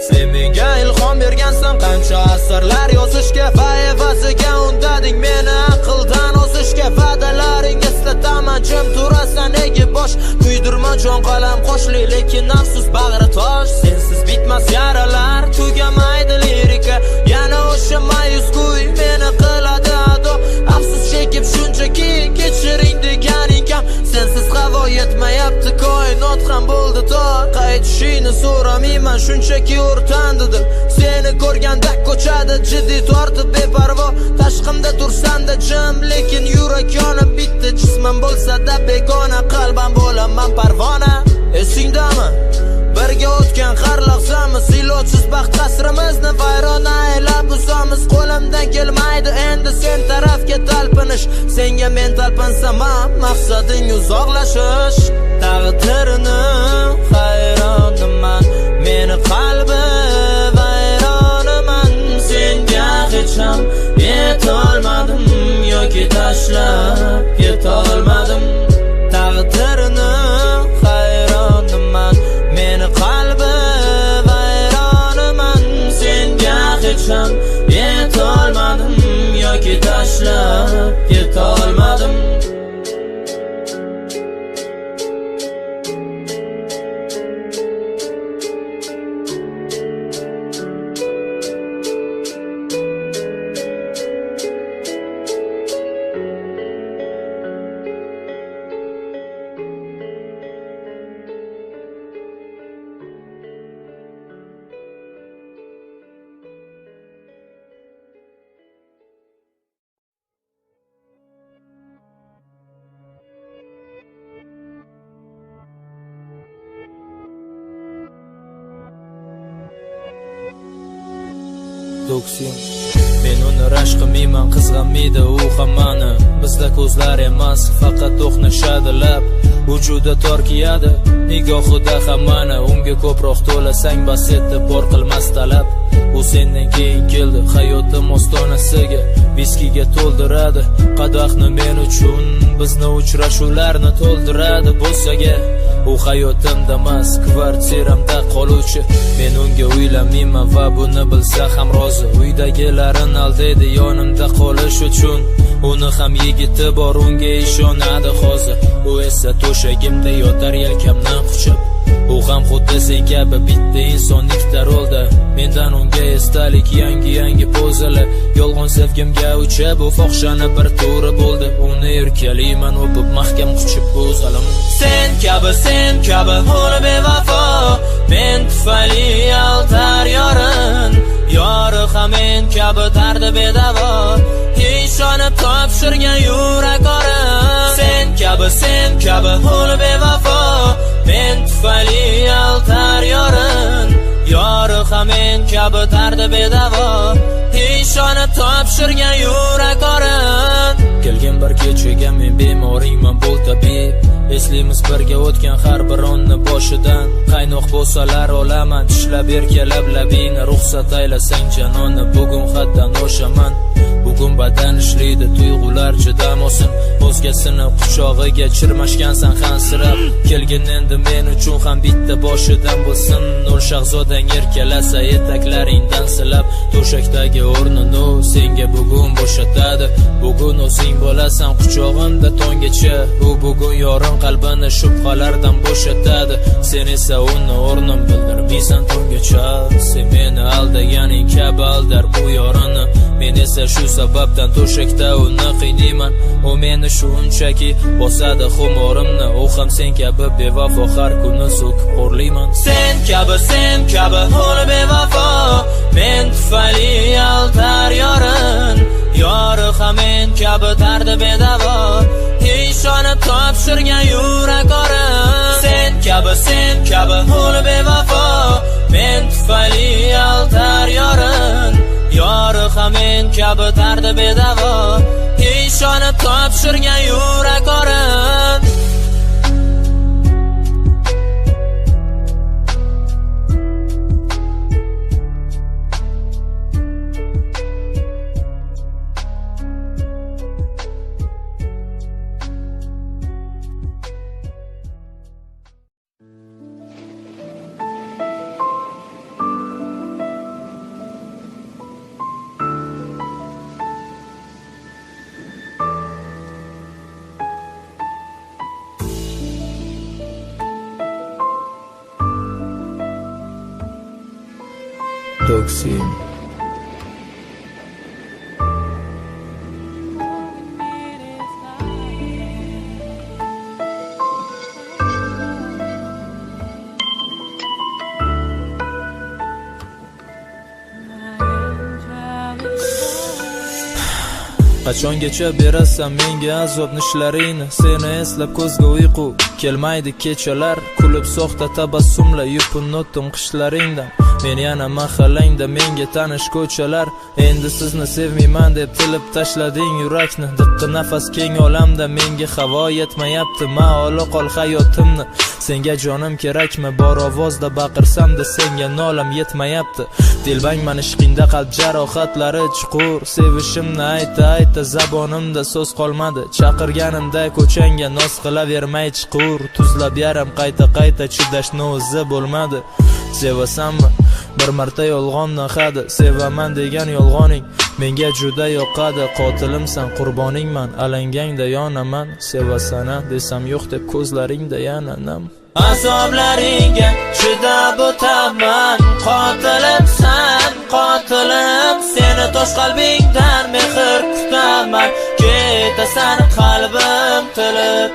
sen menga ilhom bergansan qancha asrlar yozishga va evaziga undading meni aqldan o'zishga va'dalaring eslataman jim turasan nega bosh kuydirma jon qalam qo'shli lekin afsus bag'ri tosh sensiz bitmas yaralar tugamaydi lirika yana o'sha mayus kuy meni qiladi ado afsus chekib shunchaki kechiring deganing kam sensiz havo yetmayapti koinot ham bo'ldi tor qaytishingni so'ramayman shunchaki o'rtandi dil seni ko'rganda ko'chadi jiddiy tortib beparvo tashqimda tursanda jim lekin yurak yonib bitta jismim bo'lsa-da begona qalbam bo'laman parvona esingdami birga o'tgan har lahzamiz ilojsiz baxt qasrimizni vayrona aylab buzamiz qo'limdan kelmaydi endi sen tarafga talpinish senga men talpinsam maqsading uzoqlashish taqdirini hayronman meni qalbi vayronaman senga hech ham yetolmadim yoki tashlab ketolmadim taqdirini hayronman meni qalbi vayronaman senga hech ham yetolmadim yoki tashlab ketolmadim Doksin men uni rashq qilmayman qizg'anmaydi u hammani bizda ko'zlar emas faqat to'qnashadi lab vujudi tor kiyadi nigohida hammani unga ko'proq to'lasang bas etib bor qilmas talab u sendan keyin keldi hayotim ostonasiga viskiga to'ldiradi qadahni men uchun bizni uchrashuvlarni to'ldiradi bo'lsaga u hayotimda emas kvartiramda qoluvchi men unga uylanmayman va buni bilsa ham rozi uydagilarini aldaydi yonimda qolish uchun uni ham yigiti bor unga ishonadi hozir u esa to'shagimda yotar yelkamdan quchib u ham xuddi sen kabi bitta inson ikkita rolda mendan unga esdalik yangi pozalar yolg'on sevgimga uchib u fohshani bir turi bo'ldi uni erkalayman o'pib mahkam quchib go'zalim sen kabi uni bevafo men tufayli altar yorin yori ham men kabi tardi bedavo ishonib topshirgan yurak orim sen kabi uni bevafo men tufayli altar yorin yori ham men kabi tardi bedavo ishonib topshirgan yurak orim kelgan bir kechaga men bemoringman bo'l tabib eslaymiz birga o'tgan har bir onni boshidan qaynoq bo'lsalar olaman tishlab erkalab labingni ruxsat aylasang janonni bugun haddan oshaman bugun badan ishlaydi tuyg'ular chidam olsin o'zgasini quchog'iga chirmashgansan hansirab kelgin endi men uchun ham bitta boshidan bo'lsin nur shahzodang erkalab bilasa etaklaringdan silab to'shakdagi o'rnini senga bugun bo'shatadi. Bugun o'zing bo'lasan quchog'imda tonggacha, u bugun yorim qalbini shubhalardan bo'shatadi. Sen esa uni o'rnin bildirmaysan tonggacha. Sen meni aldaganing kabi aldar u yorini, men esa shu sababdan to'shakda uni qiynayman. U meni shunchaki bosadi xumorimni, u ham sen kabi bevafo har kuni so'kib xo'rlayman. Sen kabi ho'l bevafo, men tufayli altar yorin, yori ham men kabi tardi bedavo, ishonib topshirgan yurak orim. Sen kabi ho'l bevafo, men tufayli altar yorin, yori ham men kabi tardi bedavo, ishonib topshirgan yurak orim. Toksim. Qachongacha berasan menga azob nishlaringni, seni eslab ko'zga uyqu kelmaydi kechalar, kulib soxta tabassumla yupun o'tdim qishlaringdan. Men yana mahallangda menga tanish ko'chalar, endi sizni sevmayman deb tilib tashlading yurakni. Diqqi nafas keng olamda menga havo yetmayapti, maoli qol hayotimni. Senga jonim kerakmi? Bor ovozda baqirsam-da senga nolam yetmayapti. Dilbangman ishqingda qalb jarohatlari chuqur, sevishimni ayta zabonimda so'z qolmadi. Chaqirganimda ko'changga noz qilavermay chiqur, tuzlab yaram qayta chidashni o'zi bo'lmadi. Sevasanmi? Bir marta yolg'onni hadi, sevaman degan yolg'oning menga juda yoqadi. Qotilimsan, qurboningman, alangangda yonaman. Sevasana desam yo'q deb ko'zlaringda yana nam. Azoblaringga chidab o'taman, qotilimsan, qotilim. Seni tosh qalbingdan mehr kutaman, ketasan qalbim tilib.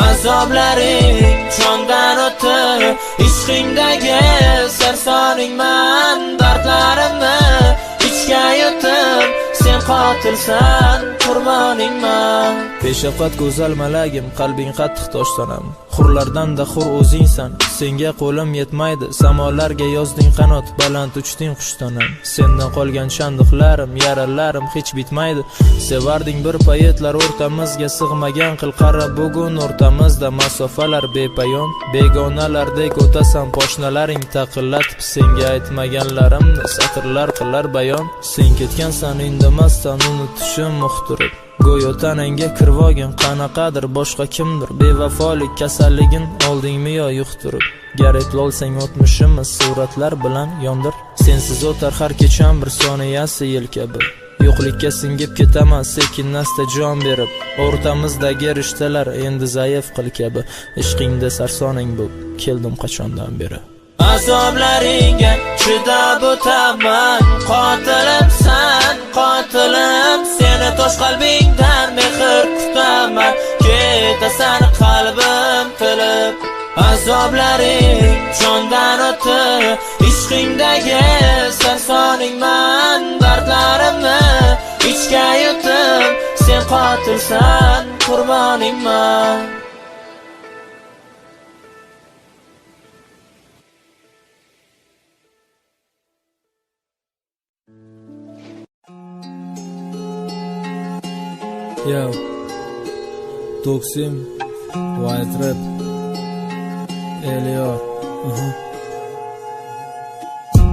Azoblaring jondan o'tib, ishqingdagi sarsoningman. Dardlarimni ichga yutib, sen qotilsan, qurboningman. Beshafqat go'zal malagim, qalbing qattiq toshsanam. Hurlardan-da hur o'zingsan, senga qo'lim yetmaydi. Samolarga yozding qanot, baland uchding qushtonam. Sendan qolgan chandiqlarim, yaralarim hech bitmaydi. Sevarding bir payetlar o'rtamizga sig'magan qil qara, bugun o'rtamizda masofalar bepayon. Begonalardek o'tasan poshnalaring taqillatib, senga aytmaganlarimni satrlar qilar bayon. Sen ketgansan indamasdan unutishim muxtirib, go'yo tanangga kirvogan qanaqadir boshqa kimdir. Bevafolik kasalligin oldingmi yo yuqtirib, garib olsang o'tmishimiz suratlar bilan yondir. Sensiz o'tar har kecham bir soniyasi yil kabi, yo'qlikka singib ketaman sekin asta jon berib. O'rtamizdagi rishtalar endi zaif qil kabi, ishqingda sarsoning bu keldim qachondan beri. Azoblaringga chidab o'taman, qotilimsan, qotilim. Seni tosh qalbingdan mehr kutaman, ketasan qalbim tilib. Azoblaring jondan o'tib, ishqingdagi sarsoningman. Dardlarimni ichga yutib, sen qotilsan, qurboningman. Yo, Toksim, White Rap, Elior.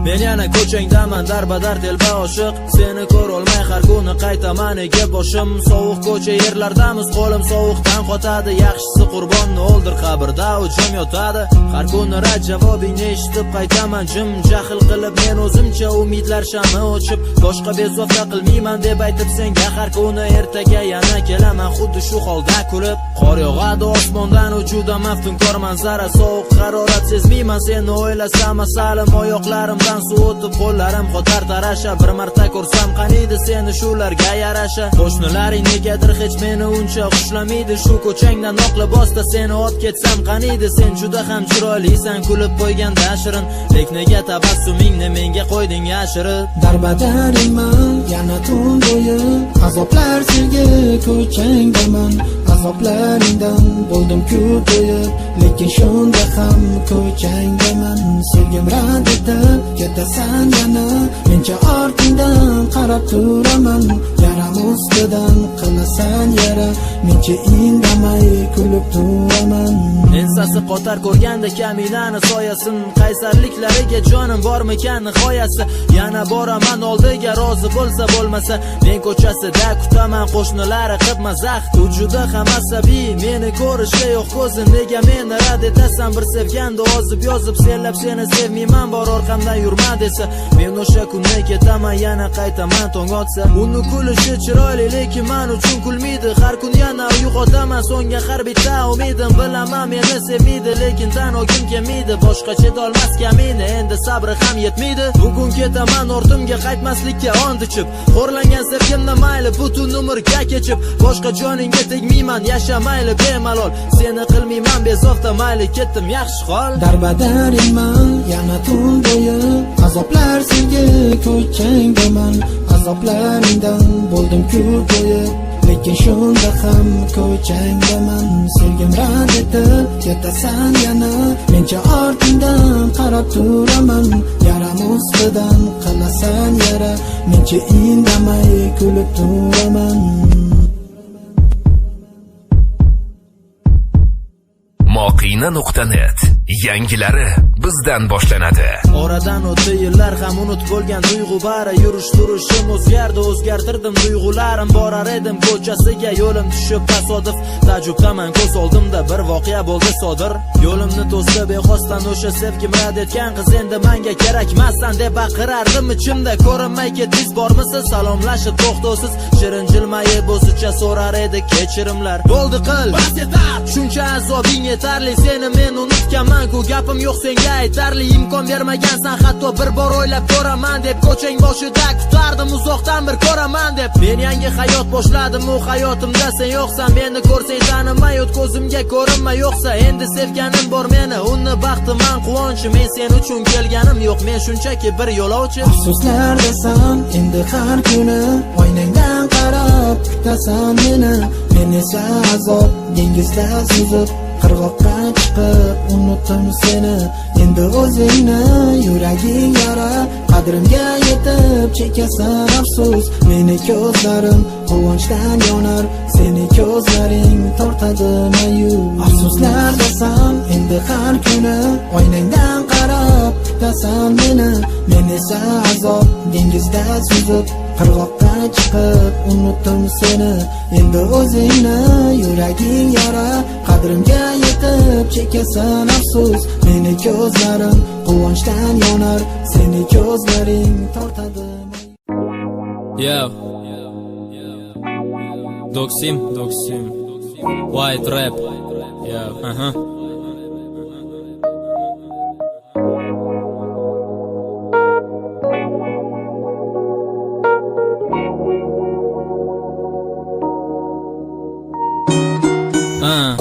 Men yana ko'changdaman darbadar telba oshiq. Seni ko'r olmay har kuni qaytaman ega boshim. Sovuq ko'cha yerlardamiz, qo'lim sovuqdan qotadi. Yaxshisi qurbonni o'ldir, qabrda u jim yotadi. Har kuni rad javobingni eshitib qaytaman jim. Jahl qilib men o'zimcha umidlar shami o'chib, boshqa bezovta qilmayman deb aytib senga har kuni ertaga yana kelaman xuddi shu holda kulib. Qor yog'adi osmondan, u juda maftunkor manzara. Sovuq harorat sezmayman seni o'ylasam, asalim oyoqlarimdan suv o'tib, qo'llarim qotar tarasha. Bir marta ko'rsam qaniydi seni shularga yarasha. Qo'shnilaring negadir hech meni uncha xushlamaydi. Shu ko'changdan oq libosda seni ot ketsam qaniydi. Sen juda ham chiroylisan, kulib qo'yganda shirin, lek nega tabassumingni menga qo'yding yashirib. Darbadaringman yana tun bo'yi, azoblar senga ko'changdaman. Azoplaringdan bo'ldim ko'payib, lekin shunda ham ko'changdaman. Sevgim rad etib ketasan yana, mencha ortingdan qarab turaman. Yaram ustidan qilasan yara, mencha indamay kulib turaman. Ensasi qotar ko'rganda kaminani soyasin, qaysarliklariga jonim bormikan nihoyasi. Yana boraman oldiga, rozi bo'lsa bo'lmasa, men ko'chasida kutaman qo'shnilari qilib mazax. U juda ham asabiy, meni ko'rishga yo'q ko'zi. Nega meni rad etasan, bir sevganda ozib yozib, senlab seni sevmayman, bor orqamdan yurma desa. Men o'sha kunni ketaman, yana qaytaman tong otsa. Uni kulishi chiroyli, lekin men uchun kulmaydi. Har kun yana uyg'otaman, so'ngga har bitta umidim. Bilaman meni sevmaydi, lekin tan olgim kelmaydi. Boshqa chedolmas kamini, endi sabri ham yetmaydi. Bugun ketaman ortimga qaytmaslikka and ichib, xo'rlangan sevgimni mayli butun umrga kechib, boshqa joningga tegmayman, yasha mayli bemalol. Seni qilmayman bezovta, mayli ketdim yaxshi hol. Darbadaringman yana tun bo'yi, azoblar senga ko'changdaman. Azoplaringdan bo'ldim ko'payib, lekin shunda ham ko'changdaman. Sevgim rad etib ketasan yana, mencha ortingdan qarab turaman. Yaram ustidan qilasan yara, mencha indamay kulib turaman. Moqina.net yangilari bizdan boshlanadi. Oradan o'tdi yillar, ham unut bo'lgan tuyg'u bari. Yurish turishim o'zgardi, o'zgartirdim tuyg'ularim. Borar edim ko'chasiga, yo'lim tushib tasodif. Tajubdaman ko'z oldimda bir voqea bo'ldi sodir. Yo'limni to'sdi bexosdan o'sha sevgim rad etgan qiz. Endi menga kerakmassan deb baqirardim ichimda. Ko'rinmay ketdingiz bormisiz, salomlashib to'xtovsiz, shirin jilmayib o'zicha so'rar edi kechirimlar. Bo'ldi qil, bas yetar, shuncha azobing yetarli. Seni men unutganman ku, gapim yo'q senga aytarli. Imkon bermagansan hatto bir bor o'ylab ko'raman deb. Ko'chang boshida kutardim uzoqdan bir ko'raman deb. Men yangi hayot boshladim, u hayotimda sen yo'qsan. Meni ko'rsang tanimay o't ko'zimga, ko'rinma yo'qsa. Endi sevganim bor meni, uni baxtiman quvonchi. Men sen uchun kelganim yo'q, men shunchaki bir yo'lovchi. Afsuslar desam endi har kuni, oynangdan qarab kutasan meni. Men esa azob dengizda suzib, qirg'oqqa chiqib unutdim seni. Endi o'zingni yuraging yara, qadrimga yetib chekasan afsus. Meni ko'zlarim quvonchdan yonar, seni ko'zlaring tortadi mayus. Afsuslar desam endi har kuni, oynangdan qarab kutasan meni. Men esa azob dengizda suzib, qirg'oqqa chiqib unutdim seni. Endi o'zingni yuraging yara, qadrimga yetib chekasan afsus. Meni ko'zlarim quvonchdan yonar, seni ko'zlaring tortadi. Yo Doksim White Rap. Yo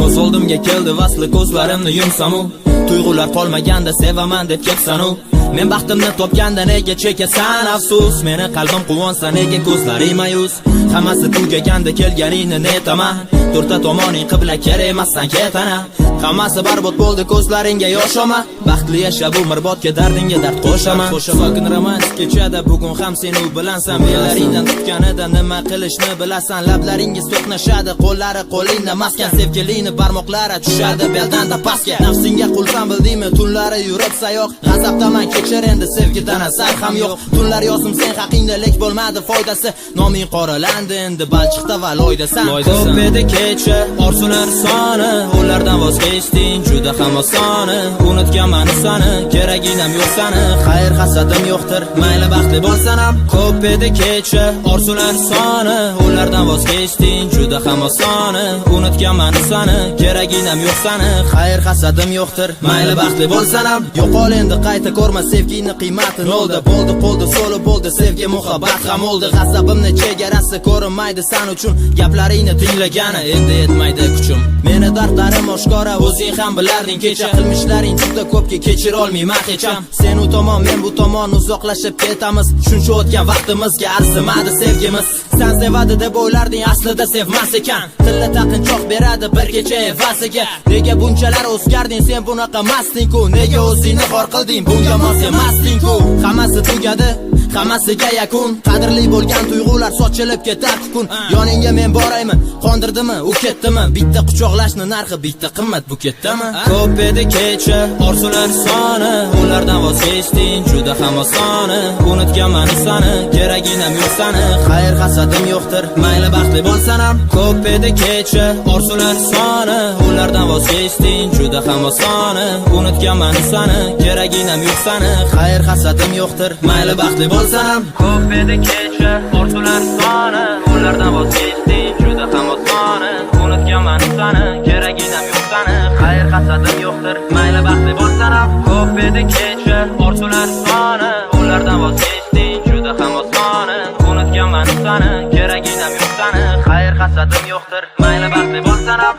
ko'z oldimga keldi vasli, ko'zlarimni yumsam u. Tuyg'ular qolmaganda sevaman deb ketsan u. Men baxtimni topganda nega chekasan afsus. Meni qalbim quvonsa nega ko'zlaring mayus. Hammasi tugaganda kelganingni netaman. To'rtta tomoning qibla kerak emassan ketana. Hammasi barbod bo'ldi, ko'zlaringga yosh olma. Baxtli yashab umrbodga dardingga dard qo'shaman. Sokin romantik kechada bugun ham seni bilansan. Belaringdan tutganida nima qilishni bilasan. Lablaringiz to'qnashadi, qo'llari qo'lingda maskan. Sevgilingni barmoqlari tushadi beldan da pastga. Nafsingga qulsan ham bildingmi tunlari yurib sayoq g'azabdaman kechir endi sevgidan asar ham yo'q tunlar yozdim sen haqingda lek bo'lmadi foydasi noming qoralandi endi Balchiqda va loydasan ko'p edi kecha orzular soni ulardan voz kechding juda ham osoni unutganman sani keraginam yo'q sani xayr hasadim yo'qdir mayli baxtli bo'lsan ham ko'p edi kecha orzular soni ulardan voz kechding juda ham osoni unutganman sani keraginam yo'q sani xayr hasadim yo'qdir mayli baxtli bo'lsan ham yo'qol endi qayta ko'rma sevgini qiymati nolda bo'ldi qoldi so'li bo'ldi sevgi muhabbat ham oldi g'azabimni chegarasi ko'rinmaydi san uchun gaplaringni tinglagani endi yetmaydi kuchim meni dardlarim oshkora o'zing ham bilarding kecha qilmishlaring juda ko'pki kechira olmayman hecham sen u tomon men bu tomon uzoqlashib ketamiz shuncha o'tgan vaqtimizga arzimadi sevgimiz sen sevadi deb o'ylarding aslida sevmas ekan tilla taqinchoq beradi bir kecha evasiga nega bunchalar o'zgarding sen bunaqa masding-ku nega o'zingni xor qilding bunga mos emasding-ku hammasi tugadi hammasiga yakun qadrli bo'lgan tuyg'ular sochilib ketar kun yoningga men boraymi qondirdimi u ketdimi bitta quchoqlashni narxi bitta qimmat bu ketdimi ko'p edi kecha orzular soni ulardan voz kechding juda ham osoni unutganman sani keraginam yo'q sani xayr hasadim yo'qdir mayli baxtli bo'lsan ham ko'p edi kecha orzular soni ulardan voz kechding juda ham osoni unutganman sani keraginam yo'q sani xayr hasadim yo'qdir mayli baxtli bo'lsan ham ko'p edi kecha orzular soni ulardan voz kechding juda ham osoni unutganman sani keraginam yo'q sani xayr hasadim yo'qdir mayli baxtli bo'lsan ham ko'p edi kecha orzular soni ulardan voz kechding juda ham osoni unutganman sani keraginam yo'q sani xayr hasadim yo'qdir mayli baxtli bo'lsan ham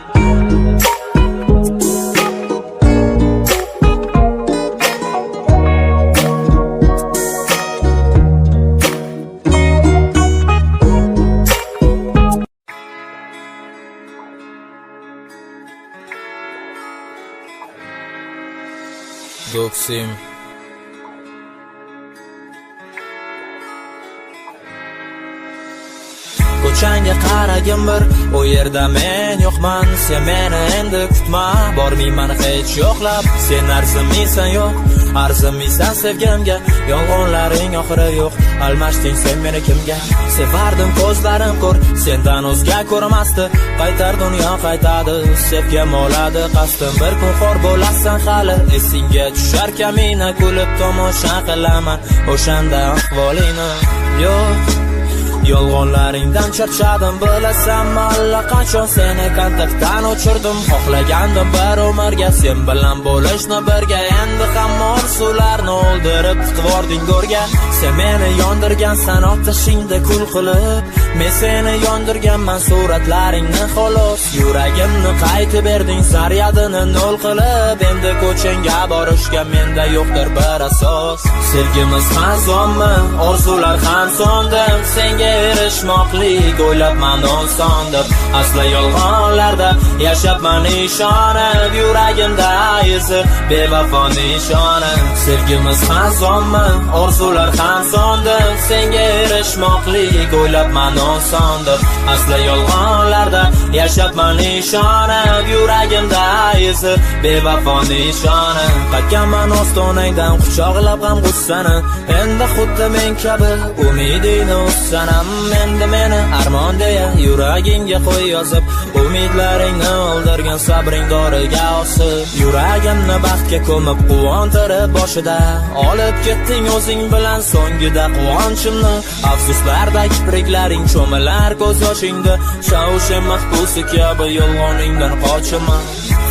Doksim ko'changga qaragin bir u yerda men yo'qman sen meni endi kutma bormayman hech yo'qlab sen arzimaysan yo'q arzimaysan sevgimga yolg'onlaring oxiri yo'q almashding sen meni kimga sevardim ko'zlarim ko'r sendan o'zga ko'rmasdi qaytar dunyo qaytadi sevgim oladi qasdim bir kun xor bo'lasan hali esingga tushar kamina kulib tomosha qilaman o'shanda ahvolingni yo'q yolg'onlaringdan charchadim bilasan allaqachon seni kontaktdan o'chirdim xohlagandim bir umrga sen bilan bo'lishni birga endi hamma orzularni o'ldirib tiqvording go'rga sen meni yondirgansan otashingda kul qilib men seni yondirganman suratlaringni xolos yuragimni qaytib berding zaryadini nol qilib endi ko'changga borishga menda yo'qdir bir asos sevgimiz xazonmi orzular ham so'ndim senga erishmoqlik o'ylabman oson deb asli yolg'onlarda yashabman ishonib yuragimda izi bevafo nishonib sevgimiz xazonmi orzular ham so'ndim senga erishmoqlik o'ylabman oson deb asli yolg'onlarda yashabman ishonib yuragimda izi bevafo nishonib qaytganman ostonangdan quchoqlab ham g'ussani endi xuddi men kabi umidingni uzsanam endi meni armon deya yuragingga qo'y yozib umidlaringni o'ldirgan sabring doriga osib yuragimni baxtga ko'mib quvontirib boshida olib ketding o'zing bilan so'ngida quvonchimni afsuslardagi kipriklaring cho'milar ko'z yoshingda shovshin mahbusi kabi yolg'oningdan qochaman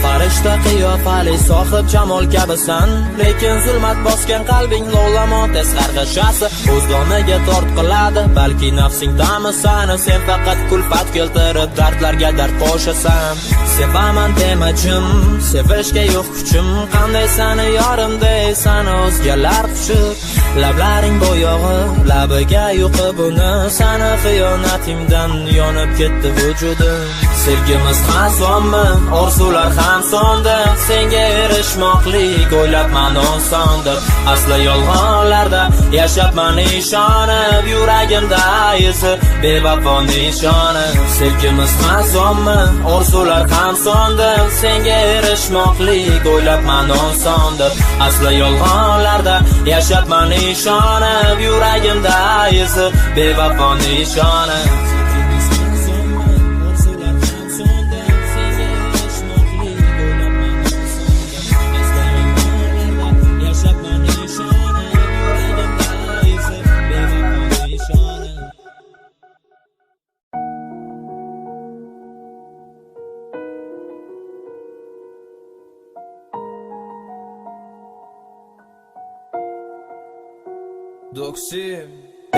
farishta qiyofali sohib jamol kabisan lekin zulmat bosgan qalbing lo'lamo tez qarg'ashasi o'z doniga tort qiladi balki nafsing tamisani sen faqat kulfat keltirib dardlarga dard qo'shasan sevaman demajim sevishga yo'q kuchim qanday sani yorim deysan o'zgalar qushib lablaring bo'yog'i labiga yuqib uni sani xiyonatingdan yonib ketdi vujudim Sevgimiz ham sonmi, orzular ham sonda. Senga erishmoqlik o'ylabman osondir. Asli yolg'onlarda yashabman ishonib, yuragimda izi bevafo nishoni. Sevgimiz ham sonmi, orzular ham sonda. Senga erishmoqlik o'ylabman osondir. Asli yolg'onlarda yashabman ishonib, yuragimda izi bevafo nishoni. Doksim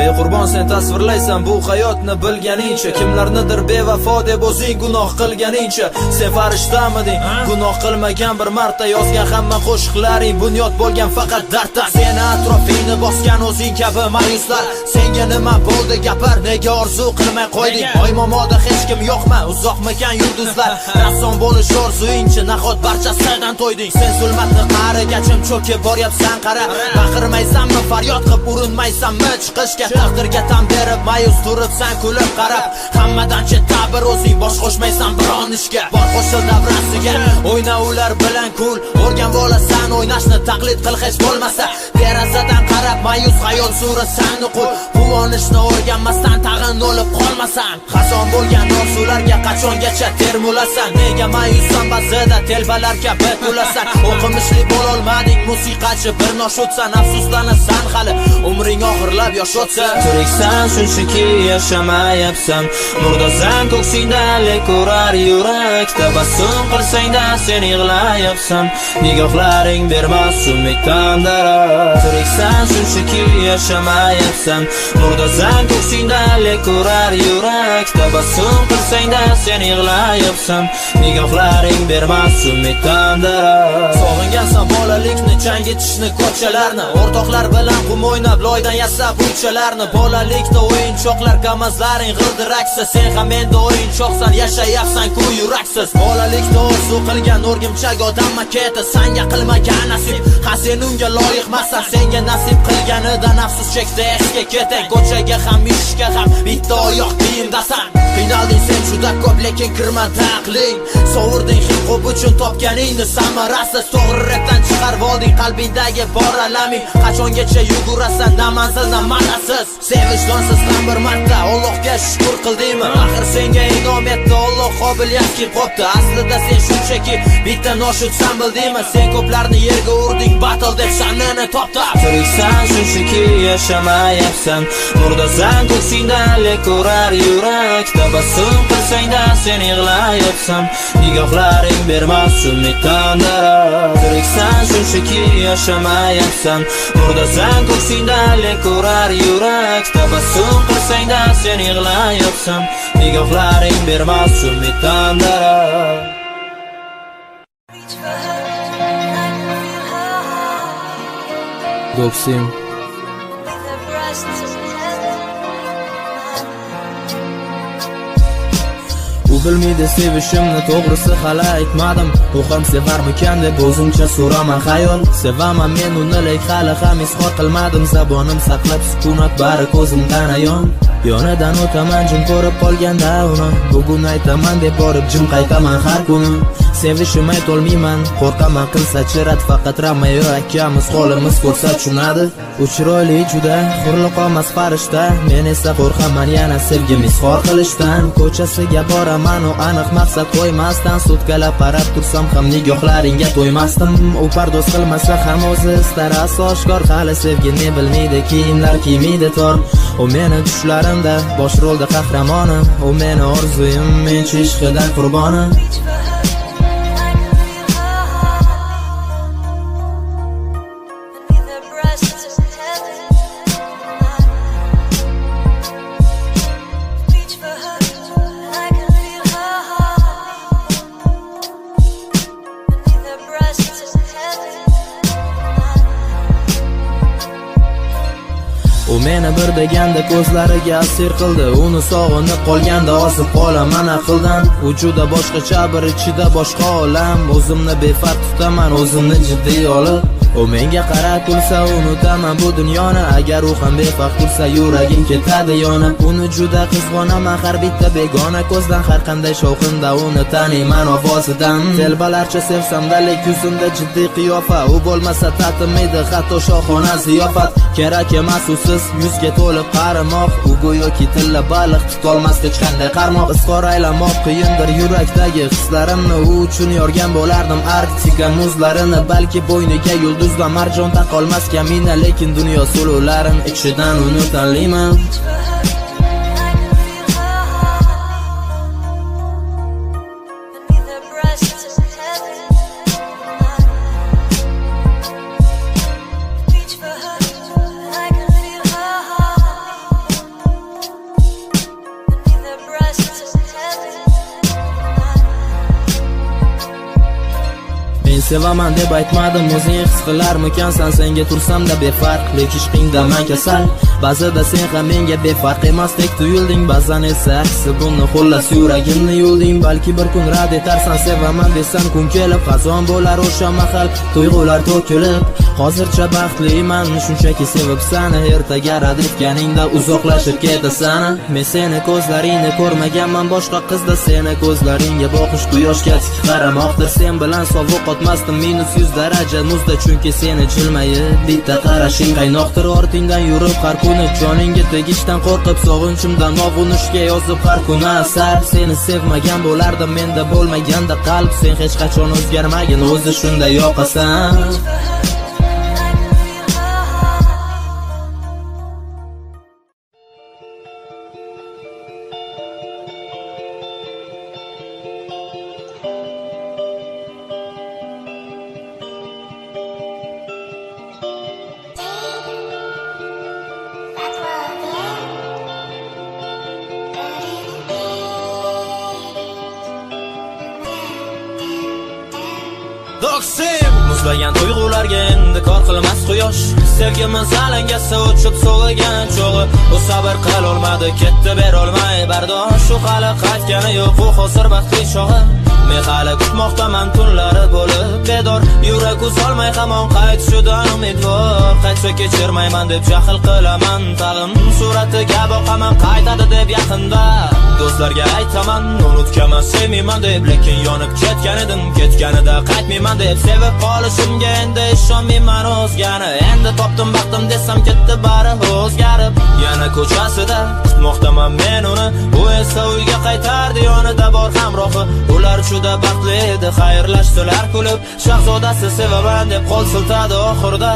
ey qurbon, sen tasvirlaysan bu hayotni bilganingcha. Kimlarnidir bevafo deb o'zing gunoh qilganingcha. Sen farishtamining? Gunoh qilmagan bir marta yozgan hamma qo'shiqlaring bunyod bo'lgan faqat darddan. Seni atrofingni bosgan o'zing kabi ma'yuslar. Senga nima bo'ldi gapir, nega orzu qilmay qo'yding? Oy momoda hech kim yo'qmi, uzoqmikan yulduzlar? Rassom bo'lish orzuyingchi, nahot barchasidan to'yding? Sen zulmatni qa'rigachim cho'kib boryapsan, qara. Baqirmaysanmi, faryod qilib urinmaysanmi chiqishga? Taqdirga tan berib ma'yus turibsan kulib qarab. Hammadan chetda bir o'zing bosh qo'shmaysan biron ishga. Bor qo'shil davrasiga, o'yna ular bilan kul. O'rgan bo'lasan o'ynashni, taqlid qil hech bo'lmasa. Derazadan qarab ma'yus xayol surasan nuqul. Quvonishni o'rganmasdan tag'in o'lib qolmasan. Xazon bo'lgan orzularga qachongacha termulasan? Nega ma'yussan ba'zida telbalar kabi to'lasan? O'qimishli bo'lolmading, musiqachi bir noshudsan. Afsuslanasan hali umring oxirlab yosh o'tsa. Tiriksan shunchaki yashamayapsan. Murdasan ko'ksingda lek urar yurak. Tabassum qilsang-da sen yig'layapsan. Nigohlaring bermas umiddan darak. Tiriksan shunchaki yashamayapsan. Murdasan ko'ksingda lek urar yurak. Tabassum qilsang-da sen yig'layapsan. Nigohlaring bermas umiddan darak. Sog'ingansan bolalikni, changitishni, ko'chalarni. O'rtoqlar bilan qum o'ynab, loydan yasab uychalarni. Bolalikda o'yinchoqlar, kamazlaring g'ildiraksiz. Sen ham endi o'yinchoqsan, yashayapsan-ku yuraksiz. Bolalikda orzu qilgan o'rgimchak odam maketi. Senga qilmagan nasib, ha sen unga loyiqmasan. Senga nasib qilganidan afsus chekda esga ketang. Ko'chaga ham ishga ham bitta oyoq kiyimdasan. Qiynalding sen juda ko'p, lekin kirmadi aqling. Sovurding hip-hop uchun topganingni samarasiz. To'g'ri rapdan chiqarib olding qalbingdagi bor alaming. Qachongacha yugurasan na manzil na ma'nasiz? Sevishtonsiz ham bir marta Allohga shukr qildingmi? Axir senga inom etdi Alloh qobiliyatki qo'pdi. Aslida sen shunchaki bitta noshudsan, bildingmi? Sen ko'plarni yerga urding, battle deb sha'nini topdi. Tiriksan shunchaki yashamayapsan. Murdasan ko'ksingda lek urar yurak. Tabassum qilsang-da sen yig'layapsan. Nigohlaring bermas umiddan darak. Tiriksan shunchaki yashamayapsan. Murdasan ko'ksingda lek urar yurak. Tabassum qilsang-da sen yig'layapsan. Nigohlaring bermas umiddan darak. Doksim u bilmaydi sevishimni, to'g'risi hali aytmadim. U ham sevarmikan deb o'zimcha so'raman xayol. Sevaman men uni, lek hali ham izhor qilmadim. Zabonim saqlab sukunat bari ko'zimdan ayon. Yonidan o'taman jim ko'rib qolganda uni. Bugun aytaman deb borib jim qaytaman har kuni. Sevishim aytolmayman, qo'rqaman qilsa chirat. Faqat Romeo akamiz holimiz ko'rsa tushunadi. U chiroyli juda, hurliq olmas farishta. Men esa qo'rqaman yana sevgim izhor qilishdan. Ko'chasiga boraman, u aniq maqsad qo'ymasdan. Sutkalab qarab tursam ham nigohlaringga to'ymasdim. U pardoz qilmasa ham o'zi istar oshkor. Hali sevgini bilmaydi, kiyimlar kiymidi tor. U meni tushlarimda bosh rolda qahramoni. U meni orzuyim, men ishqidan qurboni. U meni bir deganda ko'zlariga asir qildi. Uni sog'inib qolganda osib qolaman aqldan. Vujuda boshqacha bir ichida boshqa olam. O'zimni befarq tutaman, o'zimni jiddiy olib. U menga qarab kulsa unutaman bu dunyoni. Agar u ham befarq tursa yuragim ketadi yonib. Uni juda qizg'onaman har bitta begona ko'zdan. Har qanday shovqinda uni taniyman ovozidan. Telbalarcha sevsam-da lek yuzimda jiddiy qiyofa. U bo'lmasa tatim edi hatto shohona ziyofat. Kerak emas usiz yuzga to'lib qarimoq. U go'yoki tilla baliq tutolmas hech qanday qarmoq. Izhor aylamoq qiyindir yurakdagi hislarimni. U uchun yorgan bo'lardim Arktika muzlarini. Balki bo'yniga yulduzdan marjon taqolmas kamina. Lekin dunyo suluvlarin ichidan uni tanlayman. Sevaman deb aytmadim, o'zing his qilarmikansan. Senga tursamda befarq, lekin ishqingda men kasal. Ba'zida sen ham menga befarq emasdek tuyulding. Ba'zan esa aksi buni xullas yuragimni yulding. Balki bir kun rad etarsan, sevaman desan kun kelib. Qazon bo'lar o'sha mahal tuyg'ular to'kilib. Hozircha baxtliman, shunchaki sevib sani. Ertaga rad etganingda uzoqlashib ketasan. Men seni ko'zlaringni ko'rmaganman boshqa qizda. Seni ko'zlaringga boqish quyoshga tik qaramoqdir. Sen bilan sovuq o'tmasdim -100 daraja muzda. Chunki seni jilmayib bitta qarashing qaynoqdir. Ortingdan yurib har kuni joningga tegishdan qo'rqib, sog'inchimdan ovunishga yozib har kuni asar. Seni sevmagan bo'lardim menda bo'lmaganda qalb. Sen hech qachon o'zgarmagin, o'zi shunday yoqasan. Muzlagan tuyg'ularga endi kor qilmas quyosh. Sevgimiz alangasi o'chib so'g'igan cho'g'i. U sabr qilolmadi, ketdi berolmay bardosh. Shu hali qaytgani yo'q, u hozir baxtli chog'i. Men hali kutmoqdaman tunlari bo'lib bedor. Yurak uzolmay hamon qaytishidan umidvor. Qaytsa kechirmayman deb jahl qilaman. Tag'in suratiga boqaman qaytadi deb yaqinda. Do'stlarga aytaman unutganman sevmayman deb. Lekin yonib ketgan edim, ketganida qaytmayman deb. Sevib qolishimga endi ishonmayman o'zgani. Endi topdim baxtim desam ketdi bari o'zgarib. Yana ko'chasida kutmoqdaman men uni. U esa uyga qaytardi, yonida bor hamrohi. Ular juda baxtli edi, xayrlashdilar kulib. Shahzodasi sevaman deb qo'l siltadi oxirida.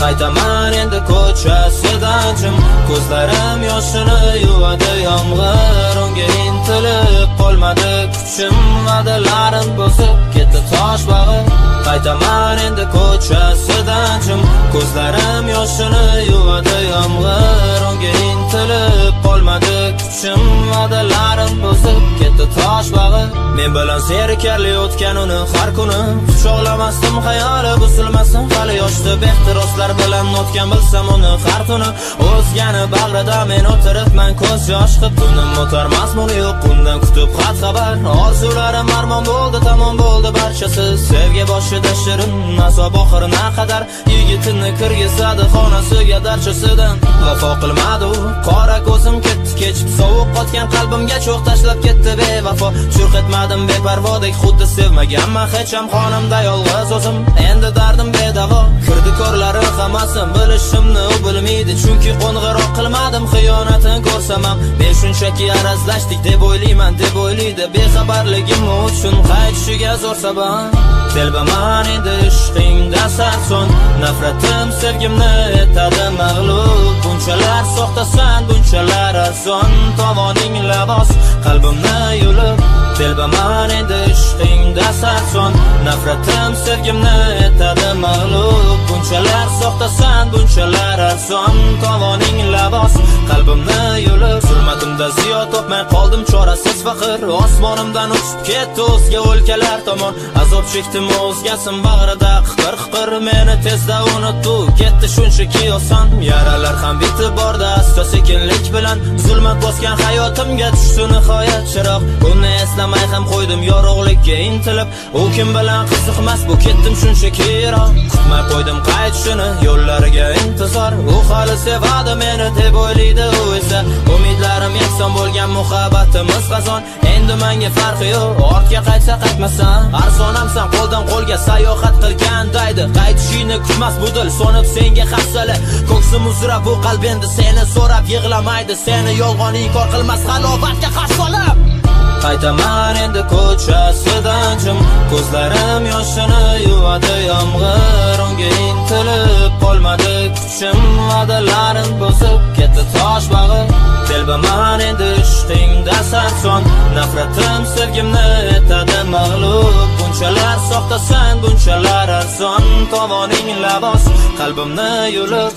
Qaytaman endi ko'chasidan jim. Ko'zlarim yoshini yuvadi yomg'ir. Unga intilib qolmadi kuchim. Va'dalarim bosib ketdi tosh bag'i. Qaytaman endi ko'chasidan jim. Ko'zlarim yoshini yuvadi yomg'ir. Unga intilib qolmadi kuchim. Va'dalarim bosib ketdi tosh bag'i. Men bilan zerikarli o'tgan uni har kuni. Quchoqlamasdim xayoli buzilmasin hali yoshdi. Ehtiroslar bilan o'tgan bilsam uni har tuni. O'zgani bag'rida men o'tiribman ko'z yosh qilib. Tunim o'tar mazmuni yo'q undan kutib xat xabar. Orzularim armon bo'ldi, tamom bo'ldi barchasi. Sevgi boshida shirin, azob oxirina qadar. Yigitini kirgizadi xonasiga darchasidan. Vafo qilmadi u, qora ko'zim ketdi kechib. Sovuq qotgan qalbimga cho'q tashlab ketdi bevafo. Churq etmadim beparvodek, xuddi sevmaganman hech ham xonimda yolg'iz o'zim. Endi dardim bedavo. Kirdi ko'rlari hammasi bilishimni u bilmaydi. Chunki qo'ng'iroq qilmadim xiyonatin ko'rsam ham. Men shunchaki arazlashdik deb o'ylayman, deb o'ylaydi. Bexabarligim uchun qaytishiga zo'r sabab. Telbaman endi ishqingda sarson. Nafratim sevgimni etadi mag'lub. Bunchalar soxtasan, bunchalar arzon. Tovoning labos qalbimni yulib. Telbaman endi ishqingda sarson, nafratim sevgimni etadi mag'lub. Bunchalar soxtasan, bunchalar arson, tovoning labos qalbimni yulib. Zulmatimda ziyo topmay qoldim chorasiz faqir, osmonimdan uchib ketdi o'zga o'lkalar tomon. Azob chekdim o'zgasin bag'rida qiqir-qiqir, meni tezda unutdi ketdi shunchaki oson. Yaralar ham bitib bordi asta sekinlik bilan, zulmat bosgan hayotimga tushdi nihoyat chiroq. Uni eslamay ham qo'ydim yorug'likka intilib, u kim bilan qiziqmas bu ketdim shunchaki yiroq. Kutmay qo'ydim qaytishini yo'llariga intizor, u hali sevadi meni deb o'ylaydi u esa. Umidlarim yakson bo'lgan muhabbatimiz qazon, endi menga farqi yo'q ortga qaytsa qaytmasan. Arzonamsan qo'ldan qo'lga sayohat qilgandaydi, qaytishingni kutmas bu dil so'nib senga hafsala. Ko'ksim uzra bu qalb endi seni so'rab yig'lamaydi, seni yolg'on inkor qilmas halovatga qarshi olib. Qaytaman endi ko'chasidan jim, ko'zlarim yoshini yuvadi yomg'ir. Unga intilib qolmadi kuchim, va'dalarim bosib ketdi tosh bag'i. Telbaman endi ishqingda sarson, nafratim sevgimni etadi mag'lub. Bunchalar soxtasan, bunchalar arson, tovoning labos qalbimni yulib.